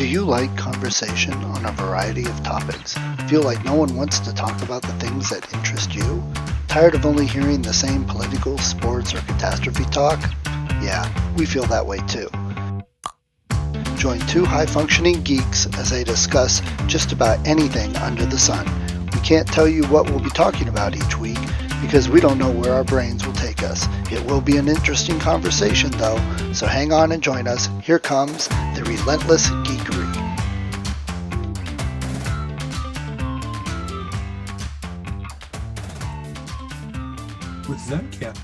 Do you like conversation on a variety of topics? Feel like no one wants to talk about the things that interest you? Tired of only hearing the same political, sports, or catastrophe talk? Yeah, we feel that way too. Join two high-functioning geeks as they discuss just about anything under the sun. We can't tell you what we'll be talking about each week because we don't know where our brains will take us. It will be an interesting conversation though, so hang on and join us. Here comes the relentless geekery. With Zencastr.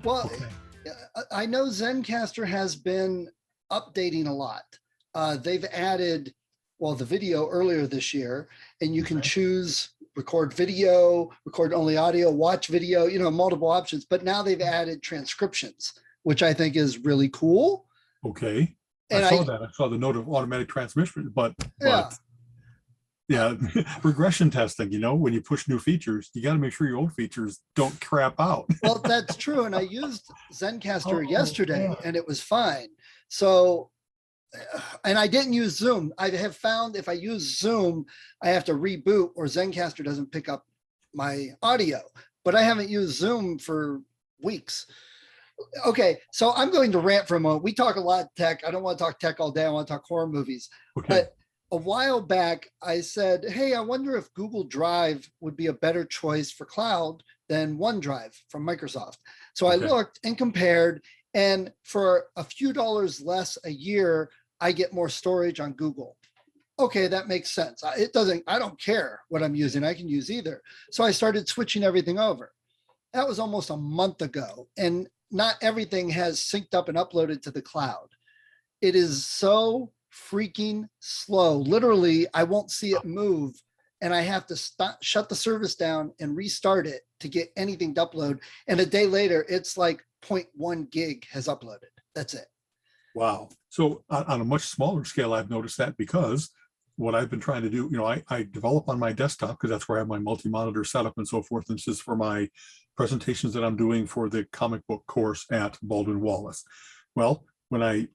Well, Okay. I know Zencastr has been updating a lot. They've added, the video earlier this year, and you can choose record video, record only audio, watch video, multiple options. But now they've added transcriptions, which I think is really cool. Okay. And I saw that. I saw the note of automatic transmission, but yeah, regression testing, when you push new features, you got to make sure your old features don't crap out. Well, that's true. And I used Zencastr yesterday yeah. and it was fine. So, and I didn't use Zoom. I have found if I use Zoom, I have to reboot or Zencastr doesn't pick up my audio, but I haven't used Zoom for weeks. Okay, so I'm going to rant for a moment. We talk a lot of tech. I don't want to talk tech all day. I want to talk horror movies. Okay. But a while back, I said, hey, I wonder if Google Drive would be a better choice for cloud than OneDrive from Microsoft. So I looked and compared, and for a few dollars less a year, I get more storage on Google. Okay, that makes sense. I don't care what I'm using. I can use either. So I started switching everything over. That was almost a month ago, and not everything has synced up and uploaded to the cloud. It is so freaking slow. Literally, I won't see it move, and I have to shut the service down and restart it to get anything to upload. And a day later, it's like 0.1 gig has uploaded. That's it. Wow. So on a much smaller scale, I've noticed that because what I've been trying to do, I develop on my desktop because that's where I have my multi-monitor setup and so forth. And this is for my presentations that I'm doing for the comic book course at Baldwin Wallace. Well, when I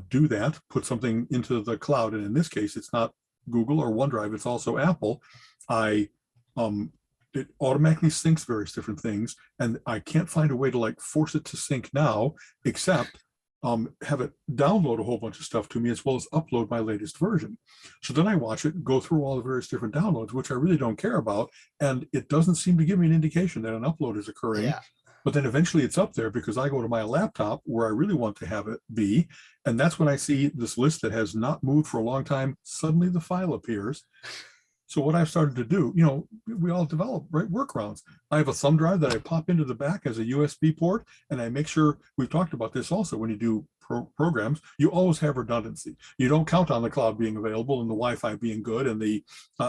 do that, put something into the cloud, and in this case, it's not Google or OneDrive, it's also Apple. It automatically syncs various different things, and I can't find a way to force it to sync now, except have it download a whole bunch of stuff to me as well as upload my latest version. So then I watch it go through all the various different downloads, which I really don't care about, and it doesn't seem to give me an indication that an upload is occurring. Yeah. But then eventually it's up there because I go to my laptop where I really want to have it be. And that's when I see this list that has not moved for a long time. Suddenly the file appears. So what I've started to do, we all develop workarounds. I have a thumb drive that I pop into the back as a USB port, and I make sure, we've talked about this also, when you do programs, you always have redundancy. You don't count on the cloud being available and the Wi-Fi being good, and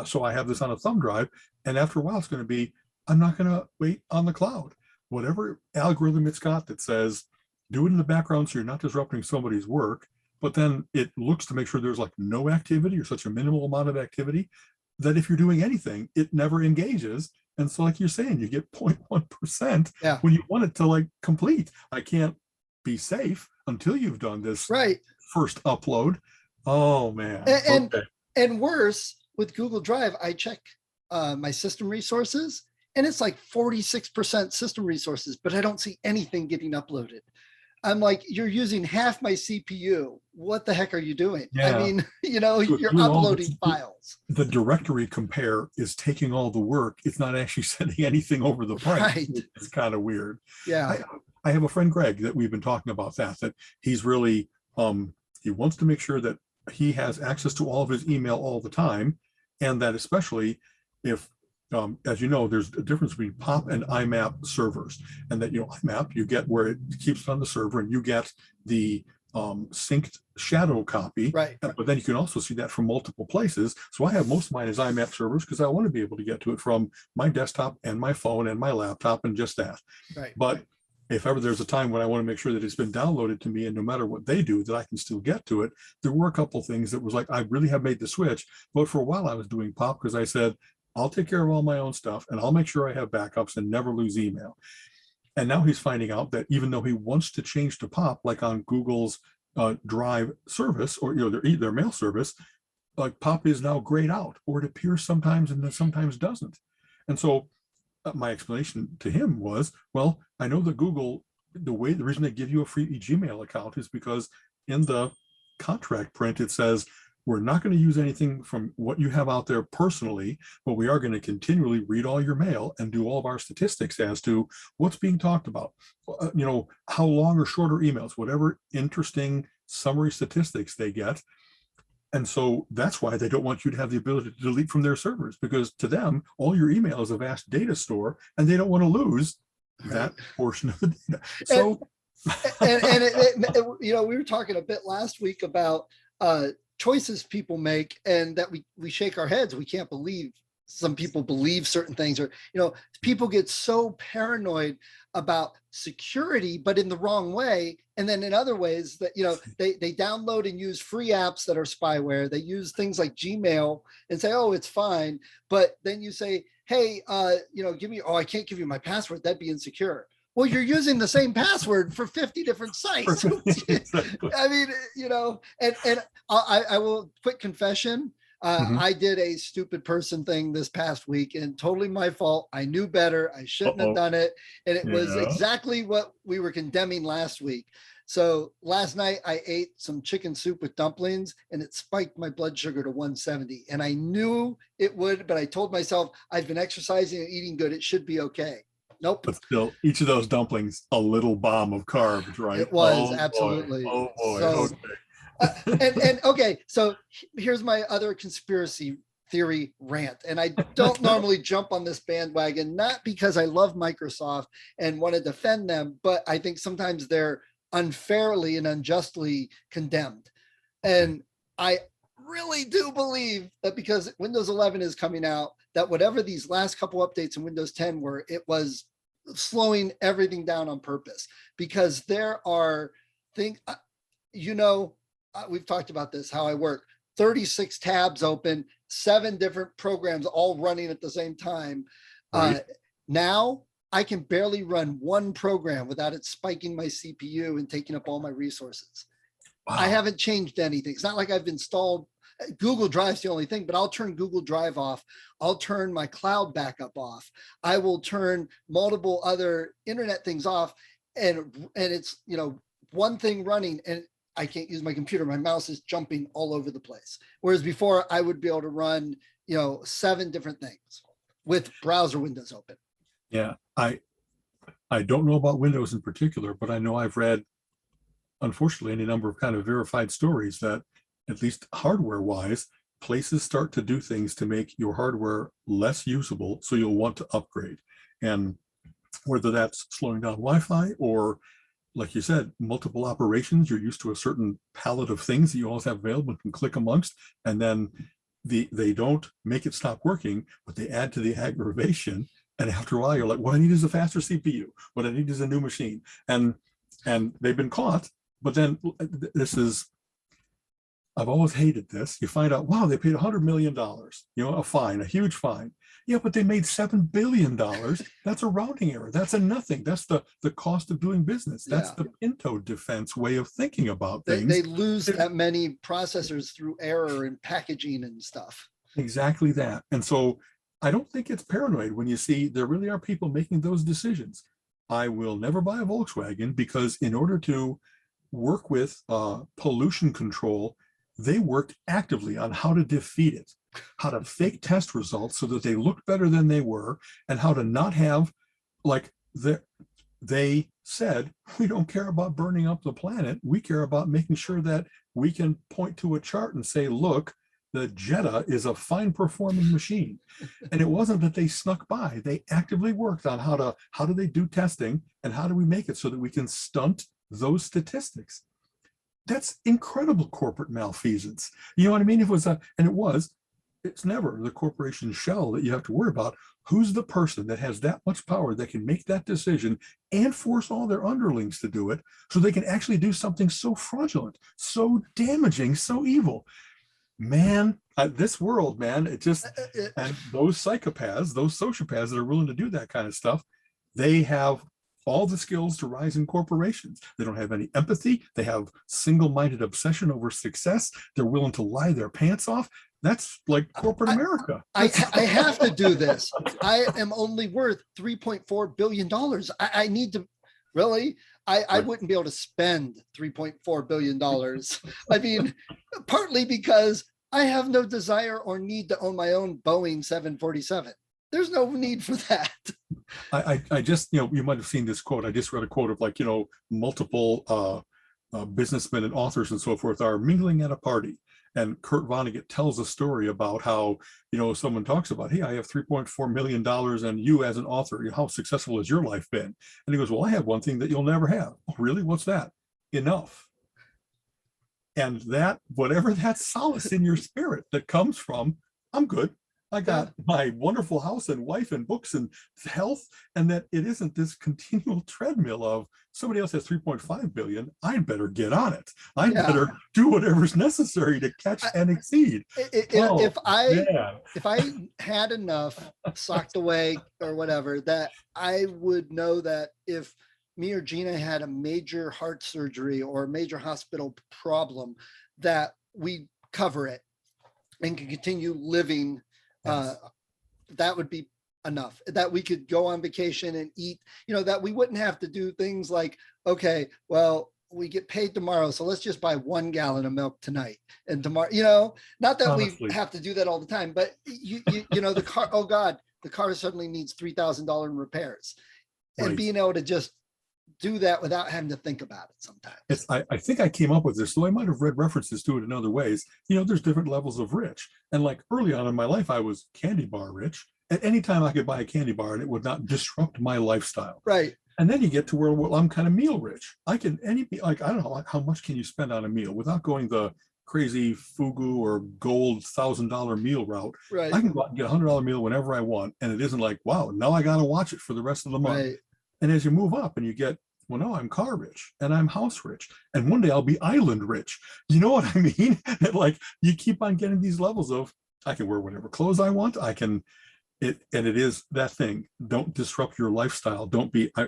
so I have this on a thumb drive, and after a while it's going to be, I'm not going to wait on the cloud. Whatever algorithm it's got that says, do it in the background so you're not disrupting somebody's work, but then it looks to make sure there's no activity or such a minimal amount of activity that if you're doing anything, it never engages. And so like you're saying, you get 0.1% when you want it to complete. I can't be safe until you've done this first upload. Oh man. And worse, with Google Drive, I check my system resources, and it's 46% system resources, but I don't see anything getting uploaded. I'm like, you're using half my CPU. What the heck are you doing? Yeah. I mean, you're uploading files. The directory compare is taking all the work. It's not actually sending anything over the pipe. Right. It's kind of weird. Yeah. I have a friend, Greg, that we've been talking about that he's really, he wants to make sure that he has access to all of his email all the time. And that especially if, as you know, there's a difference between POP and IMAP servers, and that, IMAP, you get where it keeps it on the server and you get the synced shadow copy, but then you can also see that from multiple places. So I have most of mine as IMAP servers because I want to be able to get to it from my desktop and my phone and my laptop and just that. But if ever there's a time when I want to make sure that it's been downloaded to me and no matter what they do, that I can still get to it, there were a couple of things that was I really have made the switch. But for a while I was doing POP because I said, I'll take care of all my own stuff and I'll make sure I have backups and never lose email. And now he's finding out that even though he wants to change to POP, like on Google's Drive service, or their mail service, like pop is now grayed out, or it appears sometimes and then sometimes doesn't. And so my explanation to him was, well, I know that Google, the reason they give you a free Gmail account is because in the contract print it says, we're not going to use anything from what you have out there personally, but we are going to continually read all your mail and do all of our statistics as to what's being talked about, how long or shorter emails, whatever interesting summary statistics they get. And so that's why they don't want you to have the ability to delete from their servers, because to them, all your email is a vast data store, and they don't want to lose that portion of the data. So, we were talking a bit last week about choices people make, and that we shake our heads. We can't believe some people believe certain things, or people get so paranoid about security, but in the wrong way. And then in other ways that they download and use free apps that are spyware. They use things like Gmail and say, oh, it's fine. But then you say, hey, give me, I can't give you my password, that'd be insecure. Well, you're using the same password for 50 different sites. I mean, and I will, quick confession. I did a stupid person thing this past week, and totally my fault. I knew better. I shouldn't have done it. And it was exactly what we were condemning last week. So last night I ate some chicken soup with dumplings, and it spiked my blood sugar to 170. And I knew it would, but I told myself I've been exercising and eating good. It should be okay. Nope. But still, each of those dumplings, a little bomb of carbs, right? It was, absolutely. Boy. Oh boy. So, okay. And okay, so here's my other conspiracy theory rant. And I don't normally jump on this bandwagon, not because I love Microsoft and want to defend them, but I think sometimes they're unfairly and unjustly condemned. And I really do believe that because Windows 11 is coming out, that whatever these last couple updates in Windows 10 were, it was slowing everything down on purpose, because there are things, we've talked about this, how I work, 36 tabs open, 7 different programs all running at the same time. Right. Now I can barely run one program without it spiking my CPU and taking up all my resources. Wow. I haven't changed anything. It's not like I've installed Google Drive's the only thing, but I'll turn Google Drive off. I'll turn my cloud backup off. I will turn multiple other internet things off, and it's, one thing running, and I can't use my computer. My mouse is jumping all over the place. Whereas before I would be able to run, 7 different things with browser windows open. Yeah. I don't know about Windows in particular, but I know I've read, unfortunately, any number of kind of verified stories that, at least hardware wise, places start to do things to make your hardware less usable, so you'll want to upgrade. And whether that's slowing down Wi-Fi, or, like you said, multiple operations, you're used to a certain palette of things that you always have available and can click amongst, and then they don't make it stop working, but they add to the aggravation. And after a while, you're like, what I need is a faster CPU. What I need is a new machine. And they've been caught. But then I've always hated this. You find out, wow, they paid $100 million, a fine, a huge fine. Yeah, but they made $7 billion. That's a rounding error. That's a nothing. That's the cost of doing business. That's the Pinto defense way of thinking about things. They lose that many processors through error and packaging and stuff. Exactly that. And so I don't think it's paranoid when you see there really are people making those decisions. I will never buy a Volkswagen, because in order to work with pollution control, they worked actively on how to defeat it, how to fake test results so that they looked better than they were, and how to not have, they said, we don't care about burning up the planet. We care about making sure that we can point to a chart and say, look, the Jetta is a fine performing machine. And it wasn't that they snuck by. They actively worked on how do they do testing, and how do we make it so that we can stunt those statistics. That's incredible corporate malfeasance. You know what I mean? It's never the corporation shell that you have to worry about. Who's the person that has that much power that can make that decision and force all their underlings to do it, so they can actually do something so fraudulent, so damaging, so evil? Man, this world, man, it just, and those psychopaths, those sociopaths that are willing to do that kind of stuff, they have all the skills to rise in corporations. They don't have any empathy. They have single-minded obsession over success. They're willing to lie their pants off. That's like corporate America. I have to do this. I am only worth $3.4 billion. I need to really, I wouldn't be able to spend $3.4 billion. I mean, partly because I have no desire or need to own my own Boeing 747. There's no need for that. I just, you might have seen this quote. I just read a quote of like, multiple businessmen and authors and so forth are mingling at a party. And Kurt Vonnegut tells a story about how, someone talks about, hey, I have $3.4 million and you as an author, how successful has your life been? And he goes, well, I have one thing that you'll never have. Oh, really? What's that? Enough. And that, whatever that solace in your spirit that comes from, I'm good. I got my wonderful house and wife and books and health, and that it isn't this continual treadmill of somebody else has 3.5 billion. I'd better get on it. I'd better do whatever's necessary to catch and exceed. If I had enough socked away or whatever, that I would know that if me or Gina had a major heart surgery or a major hospital problem, that we cover it and can continue living. That would be enough, that we could go on vacation and eat, that we wouldn't have to do things like, okay, well, we get paid tomorrow, so let's just buy 1 gallon of milk tonight. And tomorrow, not that we have to do that all the time, but the car, oh God, the car suddenly needs $3,000 in repairs. Right. And being able to just do that without having to think about it sometimes. I think I came up with this, so I might have read references to it in other ways. There's different levels of rich. And like early on in my life, I was candy bar rich. At any time I could buy a candy bar and it would not disrupt my lifestyle. Right. And then you get to where, well, I'm kind of meal rich. I don't know, how much can you spend on a meal without going the crazy fugu or gold $1,000 meal route? Right. I can go out and get a $100 meal whenever I want. And it isn't like, wow, now I got to watch it for the rest of the month. Right. And as you move up and you get, well, no, I'm car rich and I'm house rich. And one day I'll be island rich. You know what I mean? That like you keep on getting these levels of, I can wear whatever clothes I want. And it is that thing. Don't disrupt your lifestyle.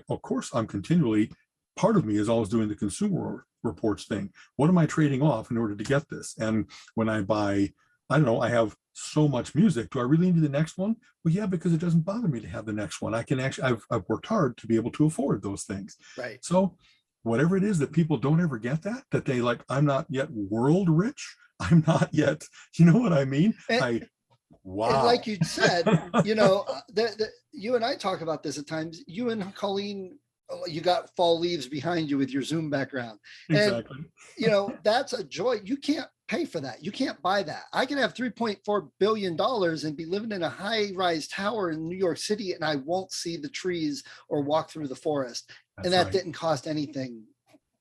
Of course, I'm continually, part of me is always doing the consumer reports thing. What am I trading off in order to get this? And when I buy, I don't know, I have so much music. Do I really need the next one? Well, yeah, because it doesn't bother me to have the next one. I can actually, I've worked hard to be able to afford those things. Right. So whatever it is that people don't ever get that they like, I'm not yet world rich. I'm not yet, you know what I mean? Wow. And like you said, you and I talk about this at times. You and Colleen, you got fall leaves behind you with your Zoom background. Exactly. And, that's a joy. You can't pay for that. You can't buy that. I can have $3.4 billion and be living in a high-rise tower in New York City, and I won't see the trees or walk through the forest. And that didn't cost anything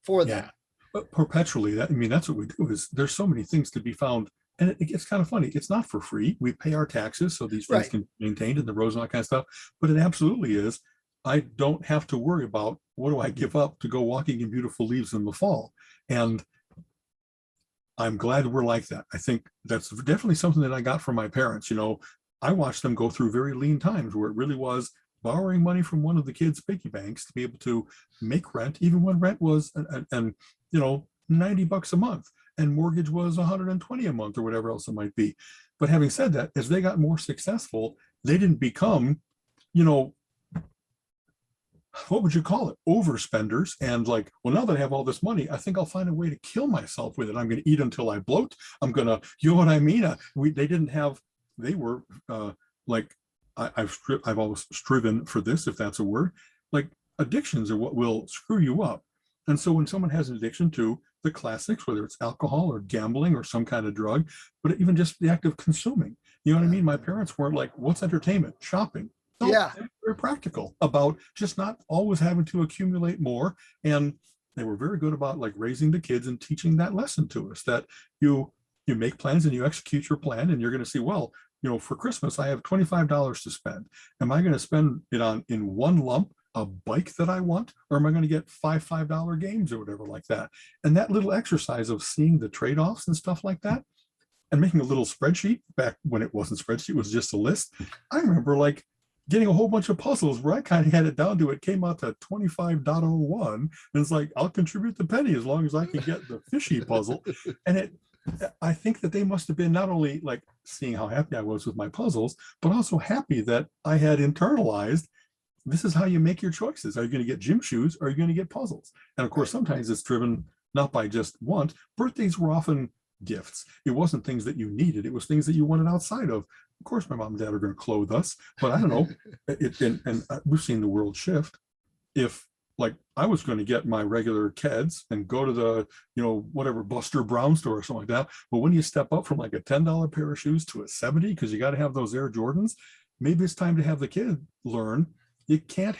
for them. But perpetually, that's what we do, is there's so many things to be found. And it gets kind of funny. It's not for free. We pay our taxes so these things can be maintained and the roads and all that kind of stuff. But it absolutely is. I don't have to worry about what do I give up to go walking in beautiful leaves in the fall. And I'm glad we're like that. I think that's definitely something that I got from my parents. I watched them go through very lean times where it really was borrowing money from one of the kids' piggy banks to be able to make rent, even when rent was, and $90 a month. And mortgage was $120 a month or whatever else it might be. But having said that, as they got more successful, they didn't become, what would you call it? Overspenders. And like, well, now that I have all this money, I think I'll find a way to kill myself with it. I'm going to eat until I bloat. I'm going to, you know what I mean? They were like, I've always striven for this, if that's a word, like addictions are what will screw you up. And so when someone has an addiction to the classics, whether it's alcohol or gambling or some kind of drug, but even just the act of consuming, you know what I mean? My parents weren't like, what's entertainment? Shopping. No, they're practical about just not always having to accumulate more. And they were very good about like raising the kids and teaching that lesson to us, that you make plans and you execute your plan, and you're going to see, well, for Christmas, I have $25 to spend. Am I going to spend it on in one lump a bike that I want, or am I going to get $5 games or whatever like that? And that little exercise of seeing the trade-offs and stuff like that, and making a little spreadsheet, back when it wasn't spreadsheet, it was just a list. I remember like getting a whole bunch of puzzles where I kind of had it down to, it came out to 25.01. And it's like, I'll contribute the penny as long as I can get the fishy puzzle. And I think that they must have been not only like seeing how happy I was with my puzzles, but also happy that I had internalized, this is how you make your choices. Are you going to get gym shoes? Or are you going to get puzzles? And of course, sometimes it's driven not by just want. Birthdays were often gifts. It wasn't things that you needed. It was things that you wanted outside of. Of course, my mom and dad are going to clothe us, but I don't know. And we've seen the world shift. If like I was going to get my regular Keds and go to the, whatever Buster Brown store or something like that. But when you step up from like a $10 pair of shoes to a 70, because you got to have those Air Jordans, maybe it's time to have the kid learn you can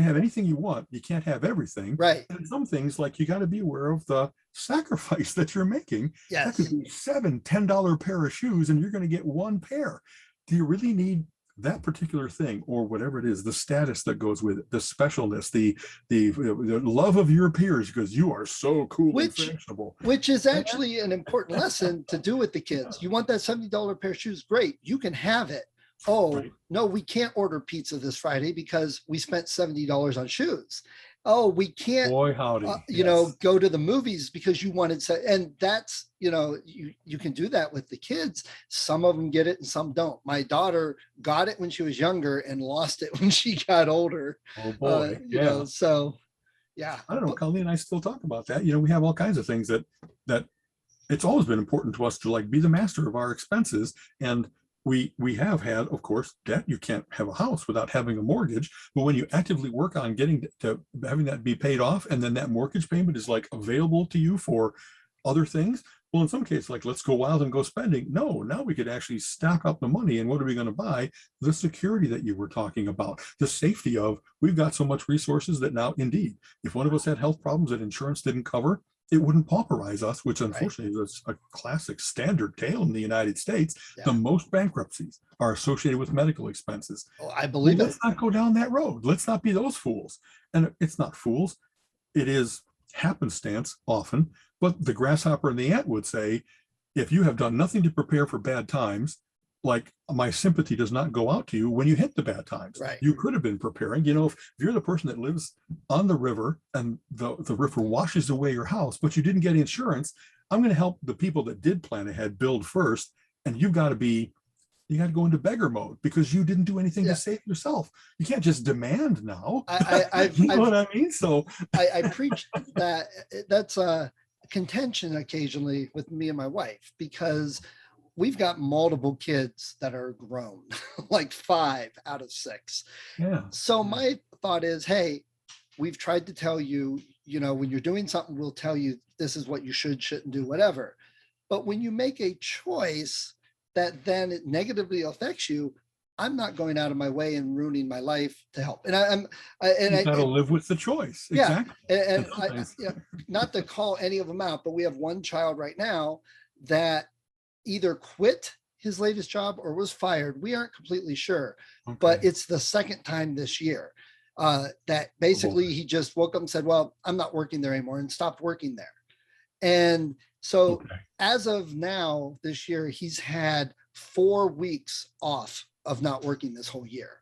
have anything you want. You can't have everything. Right. And some things, like, you got to be aware of the sacrifice that you're making. Yes. That could be $10 pair of shoes and you're going to get one pair. Do you really need that particular thing, or whatever it is, the status that goes with it, the specialness, the love of your peers because you are so cool and fashionable? Which is actually an important lesson to do with the kids. You want that $70 pair of shoes? Great. You can have it. Oh, right. No, we can't order pizza this Friday because we spent $70 on shoes. Oh, we can't, boy, howdy. Go to the movies because you wanted to, and that's, you can do that with the kids. Some of them get it and some don't. My daughter got it when she was younger and lost it when she got older. Oh boy. So yeah. I don't know. Colleen and I still talk about that. We have all kinds of things that it's always been important to us to like be the master of our expenses. And we have had, of course, debt. You can't have a house without having a mortgage. But when you actively work on getting to having that be paid off, and then that mortgage payment is like available to you for other things, well, in some cases, like, let's go wild and go spending. No, now we could actually stack up the money. And what are we going to buy? The security that you were talking about, the safety of, we've got so much resources that now, indeed, if one of us had health problems that insurance didn't cover, it wouldn't pauperize us, which unfortunately is a classic standard tale in the United States. Yeah. The most bankruptcies are associated with medical expenses. Oh, I believe it. Let's not go down that road. Let's not be those fools. And it's not fools. It is happenstance often. But the grasshopper and the ant would say, if you have done nothing to prepare for bad times, like, my sympathy does not go out to you when you hit the bad times. Right. You could have been preparing. If you're the person that lives on the river and the river washes away your house, but you didn't get insurance, I'm going to help the people that did plan ahead build first. And you got to go into beggar mode because you didn't do anything to save yourself. You can't just demand now. You know what I mean? So I preach that. That's a contention occasionally with me and my wife, because we've got multiple kids that are grown, like 5 out of 6. Yeah. So my thought is, hey, we've tried to tell you, when you're doing something, we'll tell you this is what you shouldn't do, whatever. But when you make a choice that then it negatively affects you, I'm not going out of my way and ruining my life to help. And you got to live with the choice. Yeah. Exactly. And not to call any of them out, but we have one child right now that either quit his latest job or was fired. We aren't completely sure, but it's the second time this year that basically he just woke up and said, well, I'm not working there anymore, and stopped working there. And so as of now, this year, he's had 4 weeks off of not working this whole year.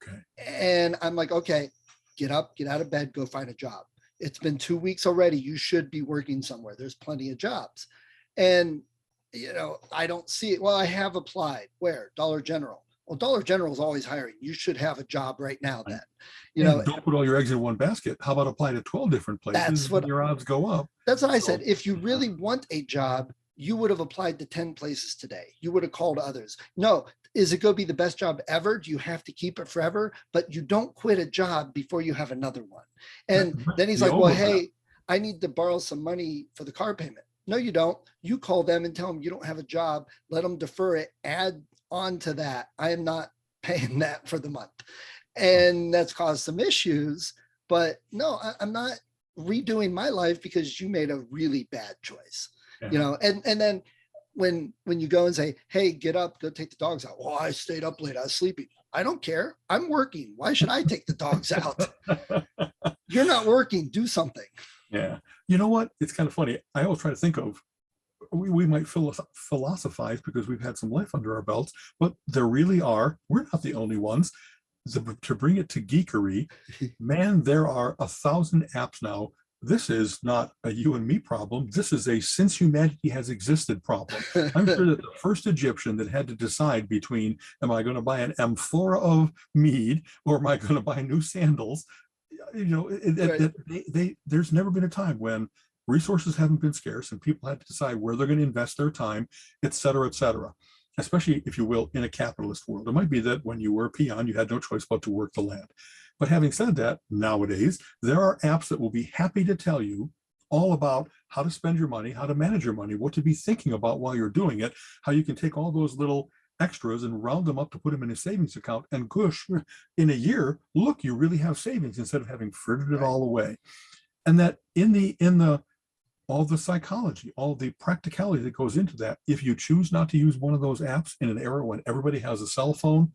Okay. And I'm like, okay, get up, get out of bed, go find a job. It's been 2 weeks already. You should be working somewhere. There's plenty of jobs. And I don't see it. Well, I have applied. Where? Dollar General. Well, Dollar General is always hiring. You should have a job right now then. Don't put all your eggs in one basket. How about apply to 12 different places? That's what your odds go up. That's what I said. If you really want a job, you would have applied to 10 places today. You would have called others. No, is it going to be the best job ever? Do you have to keep it forever? But you don't quit a job before you have another one. And then he's like, well, hey, I need to borrow some money for the car payment. No, you don't. You call them and tell them you don't have a job. Let them defer it. Add on to that. I am not paying that for the month. And that's caused some issues. But no, I'm not redoing my life because you made a really bad choice. Yeah. And then when you go and say, hey, get up, go take the dogs out. Well, I stayed up late. I was sleeping. I don't care. I'm working. Why should I take the dogs out? You're not working. Do something. Yeah. You know what? It's kind of funny. I always try to think of we might philosophize because we've had some life under our belts, but there really are, we're not the only ones. To bring it to geekery, man, there are 1,000 apps now. This is not a you and me problem. This is a since humanity has existed problem. I'm sure that the first Egyptian that had to decide between, am I going to buy an amphora of mead or am I going to buy new sandals? There's never been a time when resources haven't been scarce and people had to decide where they're going to invest their time, et cetera, especially, if you will, in a capitalist world. It might be that when you were a peon, you had no choice but to work the land. But having said that, nowadays, there are apps that will be happy to tell you all about how to spend your money, how to manage your money, what to be thinking about while you're doing it, how you can take all those little extras and round them up to put them in a savings account. And gosh, in a year, look, you really have savings instead of having frittered it all away. And that in the all the psychology, all the practicality that goes into that, if you choose not to use one of those apps in an era when everybody has a cell phone,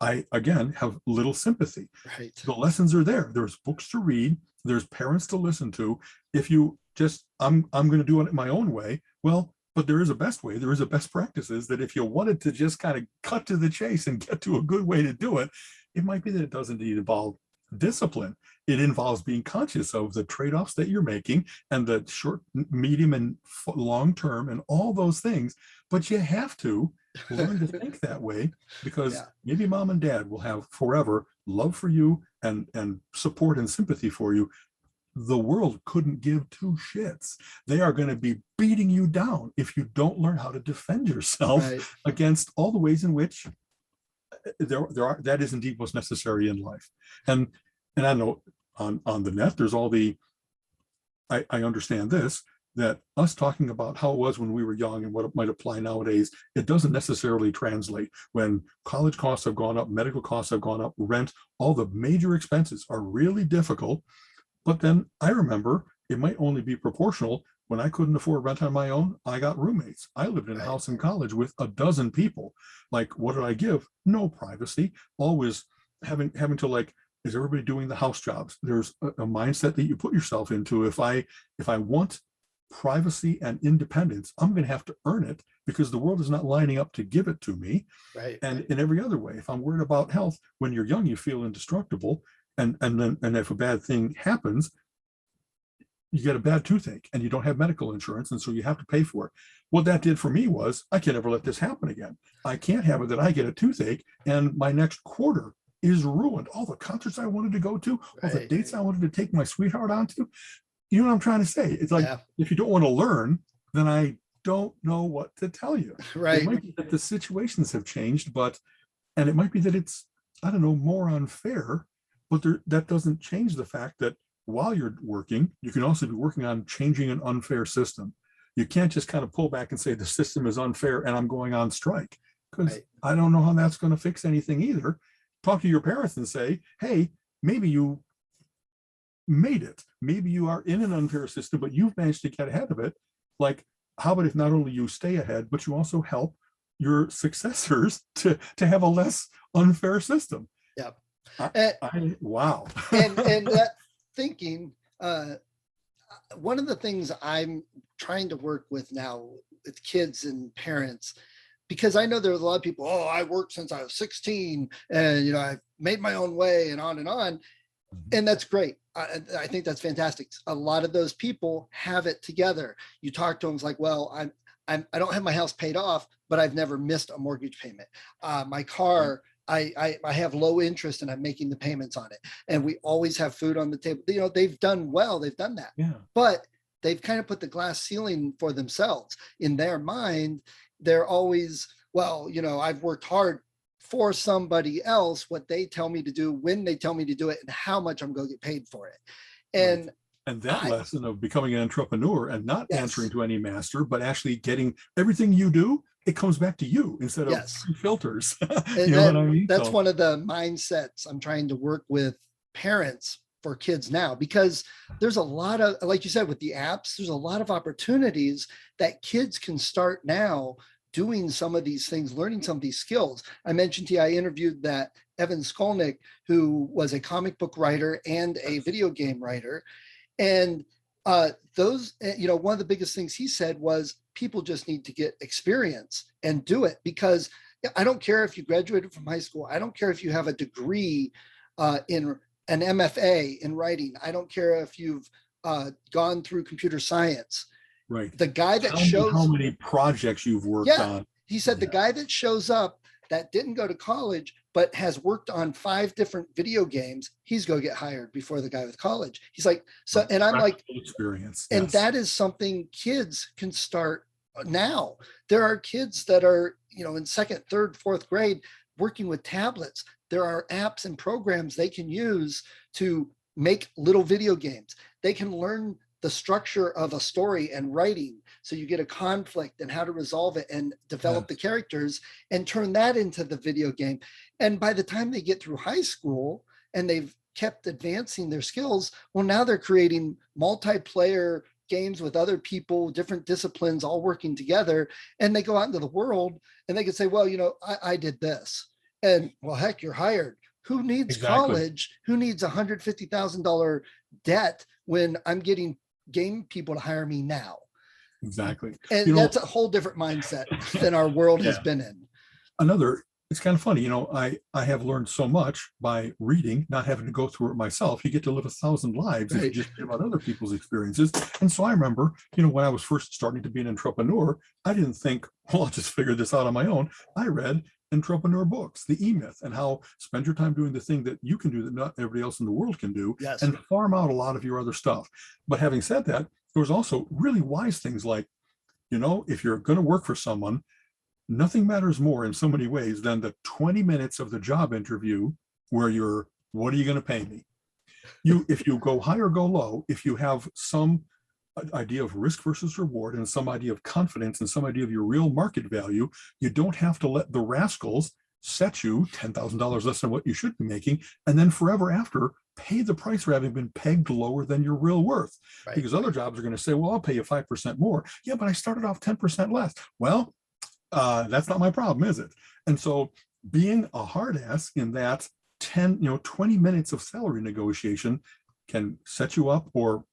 I, again, have little sympathy. Right. The lessons are there. There's books to read. There's parents to listen to. If you just, I'm going to do it my own way, well, but there is a best way. There is a best practices that if you wanted to just kind of cut to the chase and get to a good way to do it, it might be that it doesn't involve discipline. It involves being conscious of the trade-offs that you're making and the short, medium, and long term and all those things. But you have to learn to think that way because maybe mom and dad will have forever love for you and support and sympathy for you. The world couldn't give two shits. They are going to be beating you down if you don't learn how to defend yourself against all the ways in which that is indeed what's necessary in life. And I know on the net, there's all the, I understand this, that us talking about how it was when we were young and what it might apply nowadays, it doesn't necessarily translate. When college costs have gone up, medical costs have gone up, rent, all the major expenses are really difficult. But then I remember it might only be proportional. When I couldn't afford rent on my own, I got roommates. I lived in a house in college with 12 people. Like, what did I give? No privacy. Always having to, like, is everybody doing the house jobs? There's a mindset that you put yourself into. If I want privacy and independence, I'm going to have to earn it because the world is not lining up to give it to me. Right. And in every other way, if I'm worried about health, when you're young, you feel indestructible. And if a bad thing happens, you get a bad toothache and you don't have medical insurance. And so you have to pay for it. What that did for me was I can never let this happen again. I can't have it that I get a toothache and my next quarter is ruined. All the concerts I wanted to go to, all the dates I wanted to take my sweetheart onto. You know what I'm trying to say? It's like, if you don't want to learn, then I don't know what to tell you. Right. It might be that the situations have changed, and it might be that it's, I don't know, more unfair, but that doesn't change the fact that while you're working, you can also be working on changing an unfair system. You can't just kind of pull back and say the system is unfair and I'm going on strike, because I don't know how that's going to fix anything either. Talk to your parents and say, hey, maybe you made it. Maybe you are in an unfair system, but you've managed to get ahead of it. Like, how about if not only you stay ahead, but you also help your successors to have a less unfair system? Yep. Wow. and that thinking, one of the things I'm trying to work with now with kids and parents, because I know there's a lot of people, I worked since I was 16 and, I've made my own way and on and on. And that's great. I think that's fantastic. A lot of those people have it together. You talk to them, it's like, well, I don't have my house paid off, but I've never missed a mortgage payment. My car, I have low interest and I'm making the payments on it. And we always have food on the table. They've done well. They've done that. Yeah. But they've kind of put the glass ceiling for themselves. In their mind, they're always, well, I've worked hard for somebody else, what they tell me to do, when they tell me to do it, and how much I'm going to get paid for it. And that lesson of becoming an entrepreneur and not answering to any master, but actually getting everything you do, it comes back to you instead of filters. You know what I mean? That's one of the mindsets I'm trying to work with parents for kids now, because there's a lot of, like you said, with the apps, there's a lot of opportunities that kids can start now doing some of these things, learning some of these skills. I mentioned to you, I interviewed that Evan Skolnick, who was a comic book writer and a video game writer. And Those, one of the biggest things he said was people just need to get experience and do it, because I don't care if you graduated from high school. I don't care if you have a degree in an MFA in writing. I don't care if you've gone through computer science. Right. The guy that Tell me shows how many projects you've worked on. He said the guy that shows up that didn't go to college but has worked on 5 different video games, he's going to get hired before the guy with college. He's like, so, and I'm like, experience. and that is something kids can start now. There are kids that are, in 2nd, 3rd, 4th grade working with tablets. There are apps and programs they can use to make little video games. They can learn the structure of a story and writing, so you get a conflict and how to resolve it and develop the characters and turn that into the video game. And by the time they get through high school and they've kept advancing their skills, well, now they're creating multiplayer games with other people, different disciplines, all working together, and they go out into the world and they can say, well, I did this, and well, heck, you're hired. Who needs college? Who needs $150,000 debt when I'm getting game people to hire me now? Exactly. And that's a whole different mindset than our world has been in. It's kind of funny, I have learned so much by reading, not having to go through it myself. You get to live 1,000 lives if you just hear about other people's experiences. And so I remember, when I was first starting to be an entrepreneur, I didn't think, well, I'll just figure this out on my own. I read entrepreneur books, the E-Myth, and how spend your time doing the thing that you can do that not everybody else in the world can do, and farm out a lot of your other stuff. But having said that, there was also really wise things like, if you're going to work for someone, nothing matters more in so many ways than the 20 minutes of the job interview where what are you going to pay me? If you go high or go low, if you have some idea of risk versus reward and some idea of confidence and some idea of your real market value, you don't have to let the rascals set you $10,000 less than what you should be making, and then forever after pay the price for having been pegged lower than your real worth. Because other jobs are going to say, well, I'll pay you 5% more. Yeah, but I started off 10% less. Well, that's not my problem, is it? And so being a hard ass in that 20 minutes of salary negotiation can set you up, or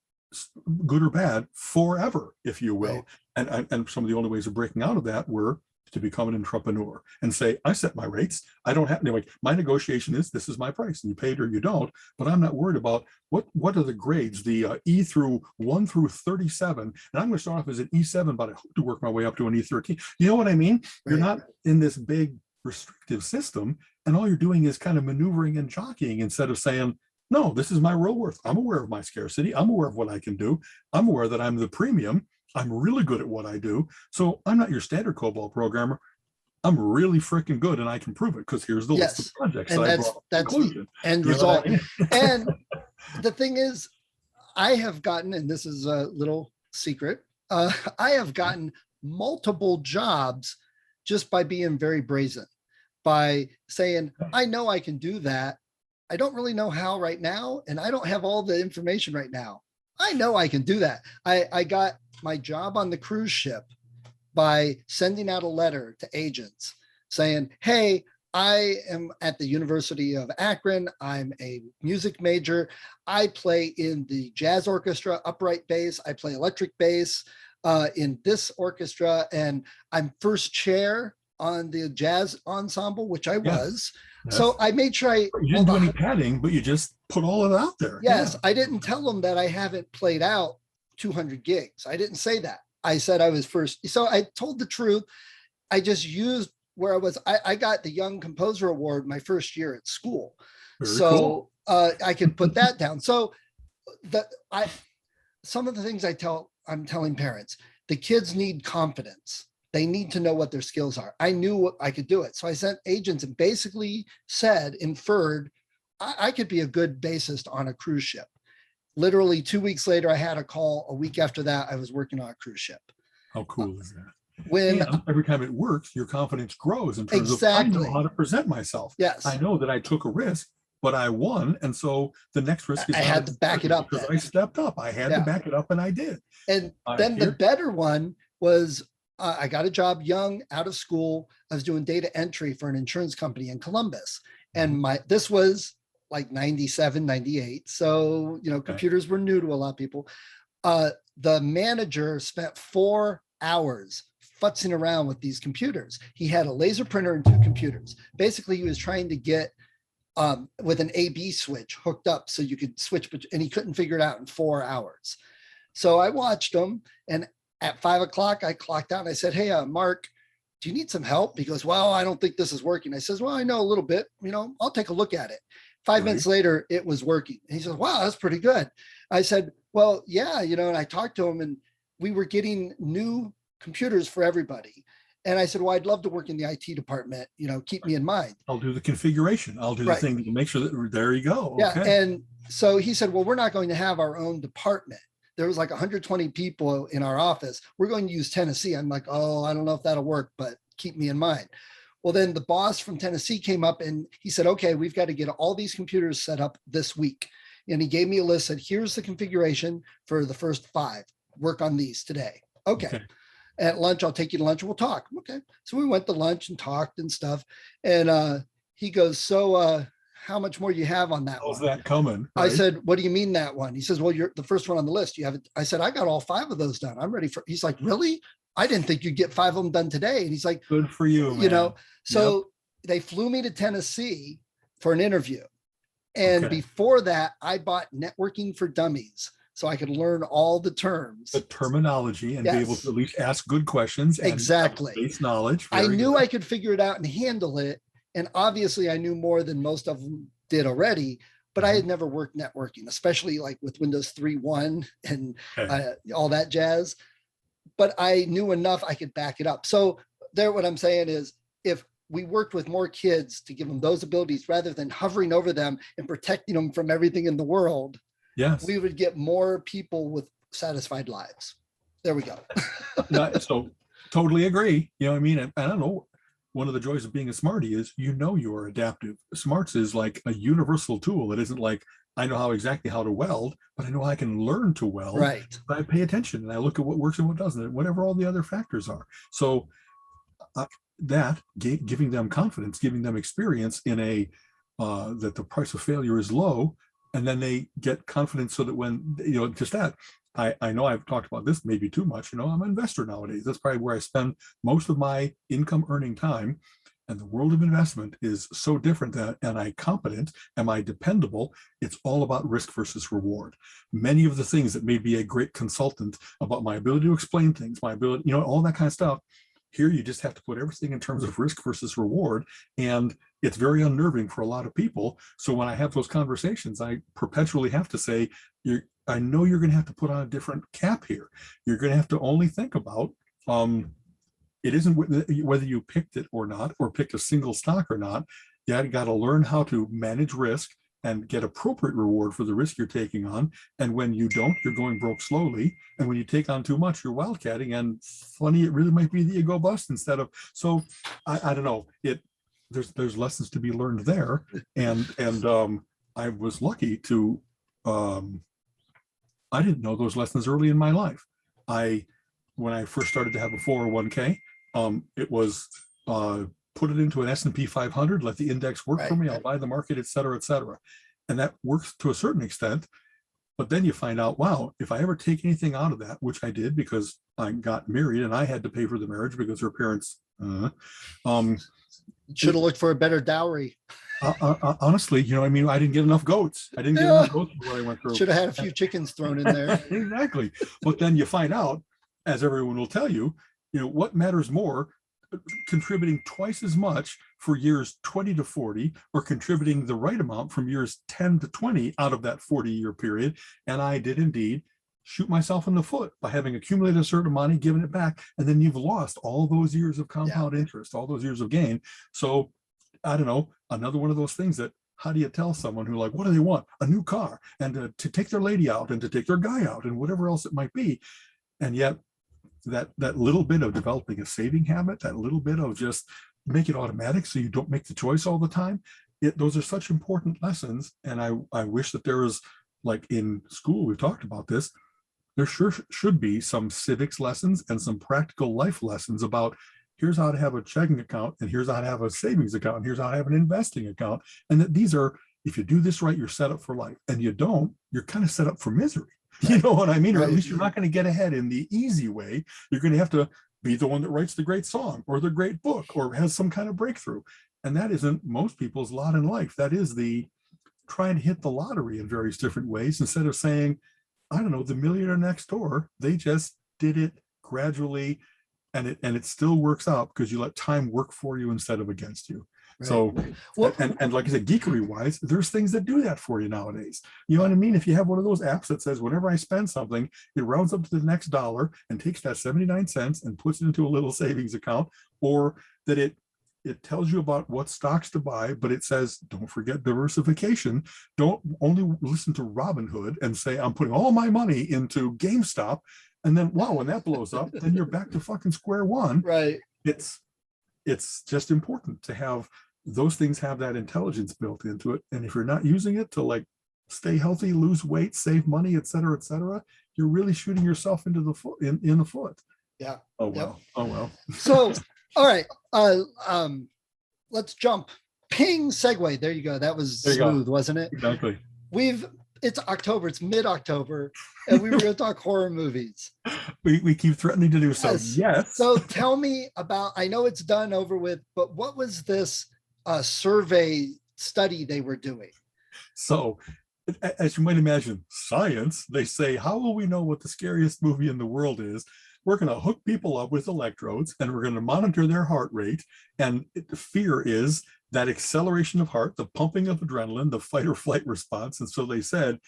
good or bad, forever, if you will. And some of the only ways of breaking out of that were to become an entrepreneur and say, I set my rates. I don't have, my negotiation is, this is my price, and you pay it or you don't, but I'm not worried about what are the grades, the E through 1 through 37. And I'm going to start off as an E7, but I hope to work my way up to an E13. You know what I mean? You're not in this big restrictive system, and all you're doing is kind of maneuvering and jockeying instead of saying, no, this is my real worth. I'm aware of my scarcity. I'm aware of what I can do. I'm aware that I'm the premium. I'm really good at what I do. So I'm not your standard COBOL programmer. I'm really freaking good, and I can prove it, because here's the list of projects and that I brought to that's conclusion. The end result. And the thing is, I have gotten, and this is a little secret, I have gotten multiple jobs just by being very brazen, by saying, I know I can do that. I don't really know how right now, and I don't have all the information right now. I know I can do that. I got my job on the cruise ship by sending out a letter to agents saying, hey, I am at the University of Akron. I'm a music major. I play in the jazz orchestra, upright bass. I play electric bass in this orchestra, and I'm first chair on the jazz ensemble, which I was. So I made sure you didn't do any padding, but you just put all of it out there. Yes, I didn't tell them that I haven't played out 200 gigs. I didn't say that. I said I was first. So I told the truth. I just used where I was. I got the Young Composer Award my first year at school. Very cool. I can put that down. So some of the things I'm telling parents, the kids need confidence. They need to know what their skills are. I knew I could do it. So I sent agents and basically inferred, I could be a good bassist on a cruise ship. Literally 2 weeks later, I had a call. A week after that, I was working on a cruise ship. How cool is that? When every time it works, your confidence grows in terms of, I know how to present myself. Yes. I know that I took a risk, but I won. And so the next risk is I had to back it up because I stepped up. I had to back it up, and I did. And then the better one was, I got a job young, out of school. I was doing data entry for an insurance company in Columbus. And this was like 97, 98. So, computers were new to a lot of people. The manager spent 4 hours futzing around with these computers. He had a laser printer and 2 computers. Basically, he was trying to get with an A/B switch hooked up so you could switch, and he couldn't figure it out in 4 hours. So I watched him, and at 5 o'clock, I clocked out and I said, "Hey, Mark, do you need some help?" He goes, "Well, I don't think this is working." I says, "Well, I know a little bit, I'll take a look at it." 5 minutes later, it was working. And he says, "Wow, that's pretty good." I said, "Well, yeah, and I talked to him, and we were getting new computers for everybody. And I said, well, I'd love to work in the IT department, keep me in mind. I'll do the configuration. I'll do the thing to make sure that there you go. Yeah. Okay. And so he said, well, we're not going to have our own department. There was like 120 people in our office. We're going to use Tennessee. I'm like, oh, I don't know if that'll work, but keep me in mind. Well, then the boss from Tennessee came up and he said, okay, we've got to get all these computers set up this week. And he gave me a list, said, here's the configuration for the first 5. Work on these today. Okay. At lunch, I'll take you to lunch and we'll talk. Okay. So we went to lunch and talked and stuff. And he goes, so how much more do you have on that How's one? that coming? Right? I said, what do you mean that one? He says, well, you're the first one on the list. You have it. I said, I got all 5 of those done. I'm ready for, he's like, really? I didn't think you'd get 5 of them done today. And he's like, good for you, man. So they flew me to Tennessee for an interview. And before that, I bought Networking for Dummies, so I could learn all the terms, the terminology, and be able to at least ask good questions. And exactly. Base knowledge. I knew I could figure it out and handle it. And obviously I knew more than most of them did already, but I had never worked networking, especially like with Windows 3.1 and all that jazz. But I knew enough I could back it up. So there, what I'm saying is, if we worked with more kids to give them those abilities rather than hovering over them and protecting them from everything in the world, we would get more people with satisfied lives. There we go. So totally agree. You know what I mean? I don't know. One of the joys of being a smarty is, you are adaptive. Smarts is like a universal tool. It isn't like, I know exactly how to weld, but I know I can learn to weld. Right. I pay attention and I look at what works and what doesn't, and whatever all the other factors are. So giving them confidence, giving them experience in that the price of failure is low, and then they get confidence so that when, just that, I know I've talked about this maybe too much, I'm an investor nowadays. That's probably where I spend most of my income earning time. And the world of investment is so different than, am I competent? Am I dependable? It's all about risk versus reward. Many of the things that made me a great consultant about my ability to explain things, my ability, all that kind of stuff. Here, you just have to put everything in terms of risk versus reward. And it's very unnerving for a lot of people. So when I have those conversations, I perpetually have to say, I know you're going to have to put on a different cap here. You're going to have to only think about, it isn't whether you picked it or not, or picked a single stock or not. You got to learn how to manage risk and get appropriate reward for the risk you're taking on. And when you don't, you're going broke slowly. And when you take on too much, you're wildcatting. And funny, it really might be that you go bust instead of. So I don't know. There's lessons to be learned there. And I was lucky to. I didn't know those lessons early in my life. When I first started to have a 401k, it was put it into an S&P 500, let the index work for me, I'll buy the market, et cetera, et cetera. And that works to a certain extent. But then you find out, wow, if I ever take anything out of that, which I did because I got married and I had to pay for the marriage because her parents should have looked for a better dowry. Honestly, I didn't get enough goats. I didn't get enough goats for what I went through. Should have had a few chickens thrown in there. Exactly. But then you find out, as everyone will tell you, what matters more, contributing twice as much for years 20 to 40, or contributing the right amount from years 10 to 20 out of that 40-year period. And I did indeed shoot myself in the foot by having accumulated a certain amount and given it back. And then you've lost all those years of compound interest, all those years of gain. So I don't know, another one of those things that, how do you tell someone who, like, what do they want? A new car, and to take their lady out, and to take their guy out, and whatever else it might be. And yet that little bit of developing a saving habit, that little bit of just make it automatic so you don't make the choice all the time, those are such important lessons. And I wish that there was, like in school, we've talked about this, there sure should be some civics lessons and some practical life lessons about, here's how to have a checking account, and here's how to have a savings account, and here's how to have an investing account. And that these are, if you do this right, you're set up for life. And you don't, you're kind of set up for misery. You know what I mean? Or at Right. least you're not going to get ahead in the easy way. You're going to have to be the one that writes the great song or the great book or has some kind of breakthrough. And that isn't most people's lot in life. That is the trying to hit the lottery in various different ways instead of saying, I don't know, the millionaire next door, they just did it gradually, and it still works out because you let time work for you instead of against you. Right. So, Well, and like I said, geekery wise, there's things that do that for you nowadays. You know what I mean? If you have one of those apps that says whenever I spend something, it rounds up to the next dollar and takes that 79 cents and puts it into a little savings account, or that it tells you about what stocks to buy, but it says, don't forget diversification. Don't only listen to Robinhood and say, I'm putting all my money into GameStop. And then, wow, when that blows up, then you're back to fucking square one. right. It's just important to have those things have that intelligence built into it. And if you're not using it to like stay healthy, lose weight, save money, et cetera, you're really shooting yourself into the foot in the foot. Yeah. Oh, wow. Yep. Oh, well. So, all right. Let's jump. Ping segue. There you go. That was smooth, wasn't it? Exactly. It's October. It's mid-October, and we were going to talk horror movies. We keep threatening to do so. Yes. So tell me about, I know it's done over with, but what was this survey study they were doing? So, as you might imagine, science, they say, how will we know what the scariest movie in the world is? We're going to hook people up with electrodes and we're going to monitor their heart rate. And the fear is that acceleration of heart, the pumping of adrenaline, the fight or flight response. And so they said,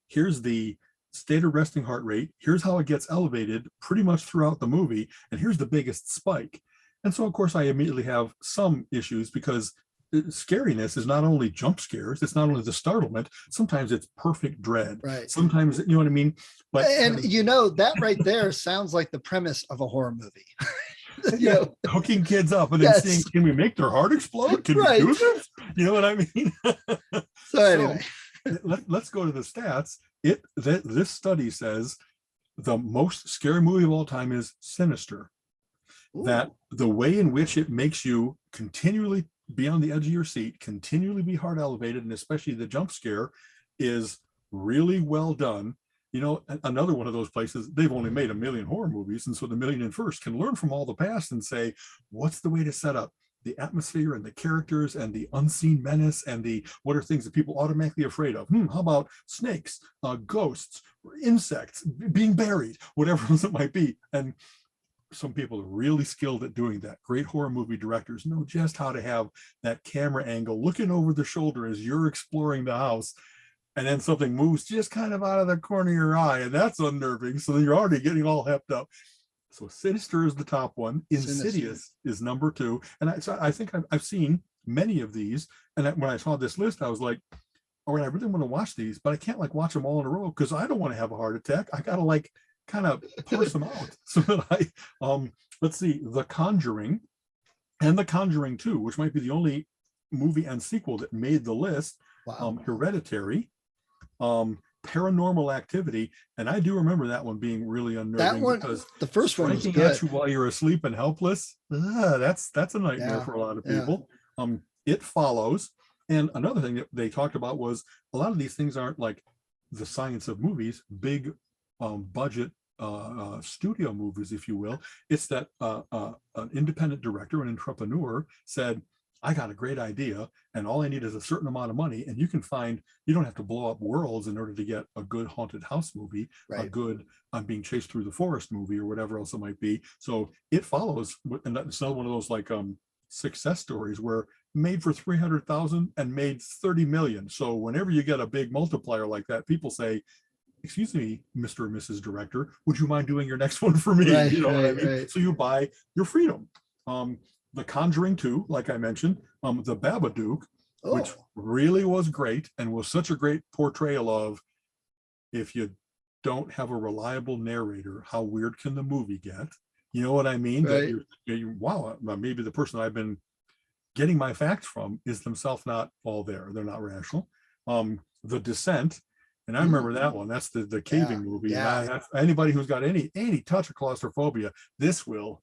here's the state of resting heart rate. Here's how it gets elevated pretty much throughout the movie. And here's the biggest spike. And so, of course, I immediately have some issues because scariness is not only jump scares, it's not only the startlement, sometimes it's perfect dread. Right. Sometimes, you know what I mean? But you know, that right there sounds like the premise of a horror movie. Yeah, hooking kids up and then seeing, can we make their heart explode? Can we do this? You know what I mean? So anyway, let's go to the stats. This study says the most scary movie of all time is Sinister. Ooh. That the way in which it makes you continually be on the edge of your seat, continually be heart elevated, and especially the jump scare is really well done. You know, another one of those places, they've only made 1 million horror movies. And so the million and first can learn from all the past and say, what's the way to set up the atmosphere and the characters and the unseen menace and the what are things that people automatically afraid of? How about snakes, ghosts, insects, being buried, whatever else it might be. And some people are really skilled at doing that. Great horror movie directors know just how to have that camera angle looking over the shoulder as you're exploring the house. And then something moves just kind of out of the corner of your eye, and that's unnerving. So you're already getting all hepped up. So Sinister is the top one. Insidious is number 2. And I think I've seen many of these. And when I saw this list, I was like, all right, I really want to watch these, but I can't like watch them all in a row because I don't want to have a heart attack. I got to like kind of parse them out. So that let's see, The Conjuring and The Conjuring 2, which might be the only movie and sequel that made the list. Wow. Hereditary. Paranormal Activity, and I do remember that one being really unnerving. That one, because the first one was good. At you while you're asleep and helpless. That's a nightmare for a lot of people. It Follows, and another thing that they talked about was a lot of these things aren't like the science of movies, big budget studio movies, if you will. It's that an independent director, an entrepreneur, said, I got a great idea and all I need is a certain amount of money, and you don't have to blow up worlds in order to get a good haunted house movie, a good I'm being chased through the forest movie, or whatever else it might be. So It Follows, and that's another one of those like success stories where made for 300,000 and made 30 million. So whenever you get a big multiplier like that, people say, excuse me, Mr. and Mrs. Director, would you mind doing your next one for me? Right, you know what I mean? Right. So you buy your freedom. The Conjuring 2, like I mentioned, The Babadook, which really was great and was such a great portrayal of, if you don't have a reliable narrator, how weird can the movie get? You know what I mean? Right. That wow, maybe the person I've been getting my facts from is themselves not all there. They're not rational. The Descent, and I remember that one. That's the caving movie. Yeah. Anybody who's got any touch of claustrophobia, this will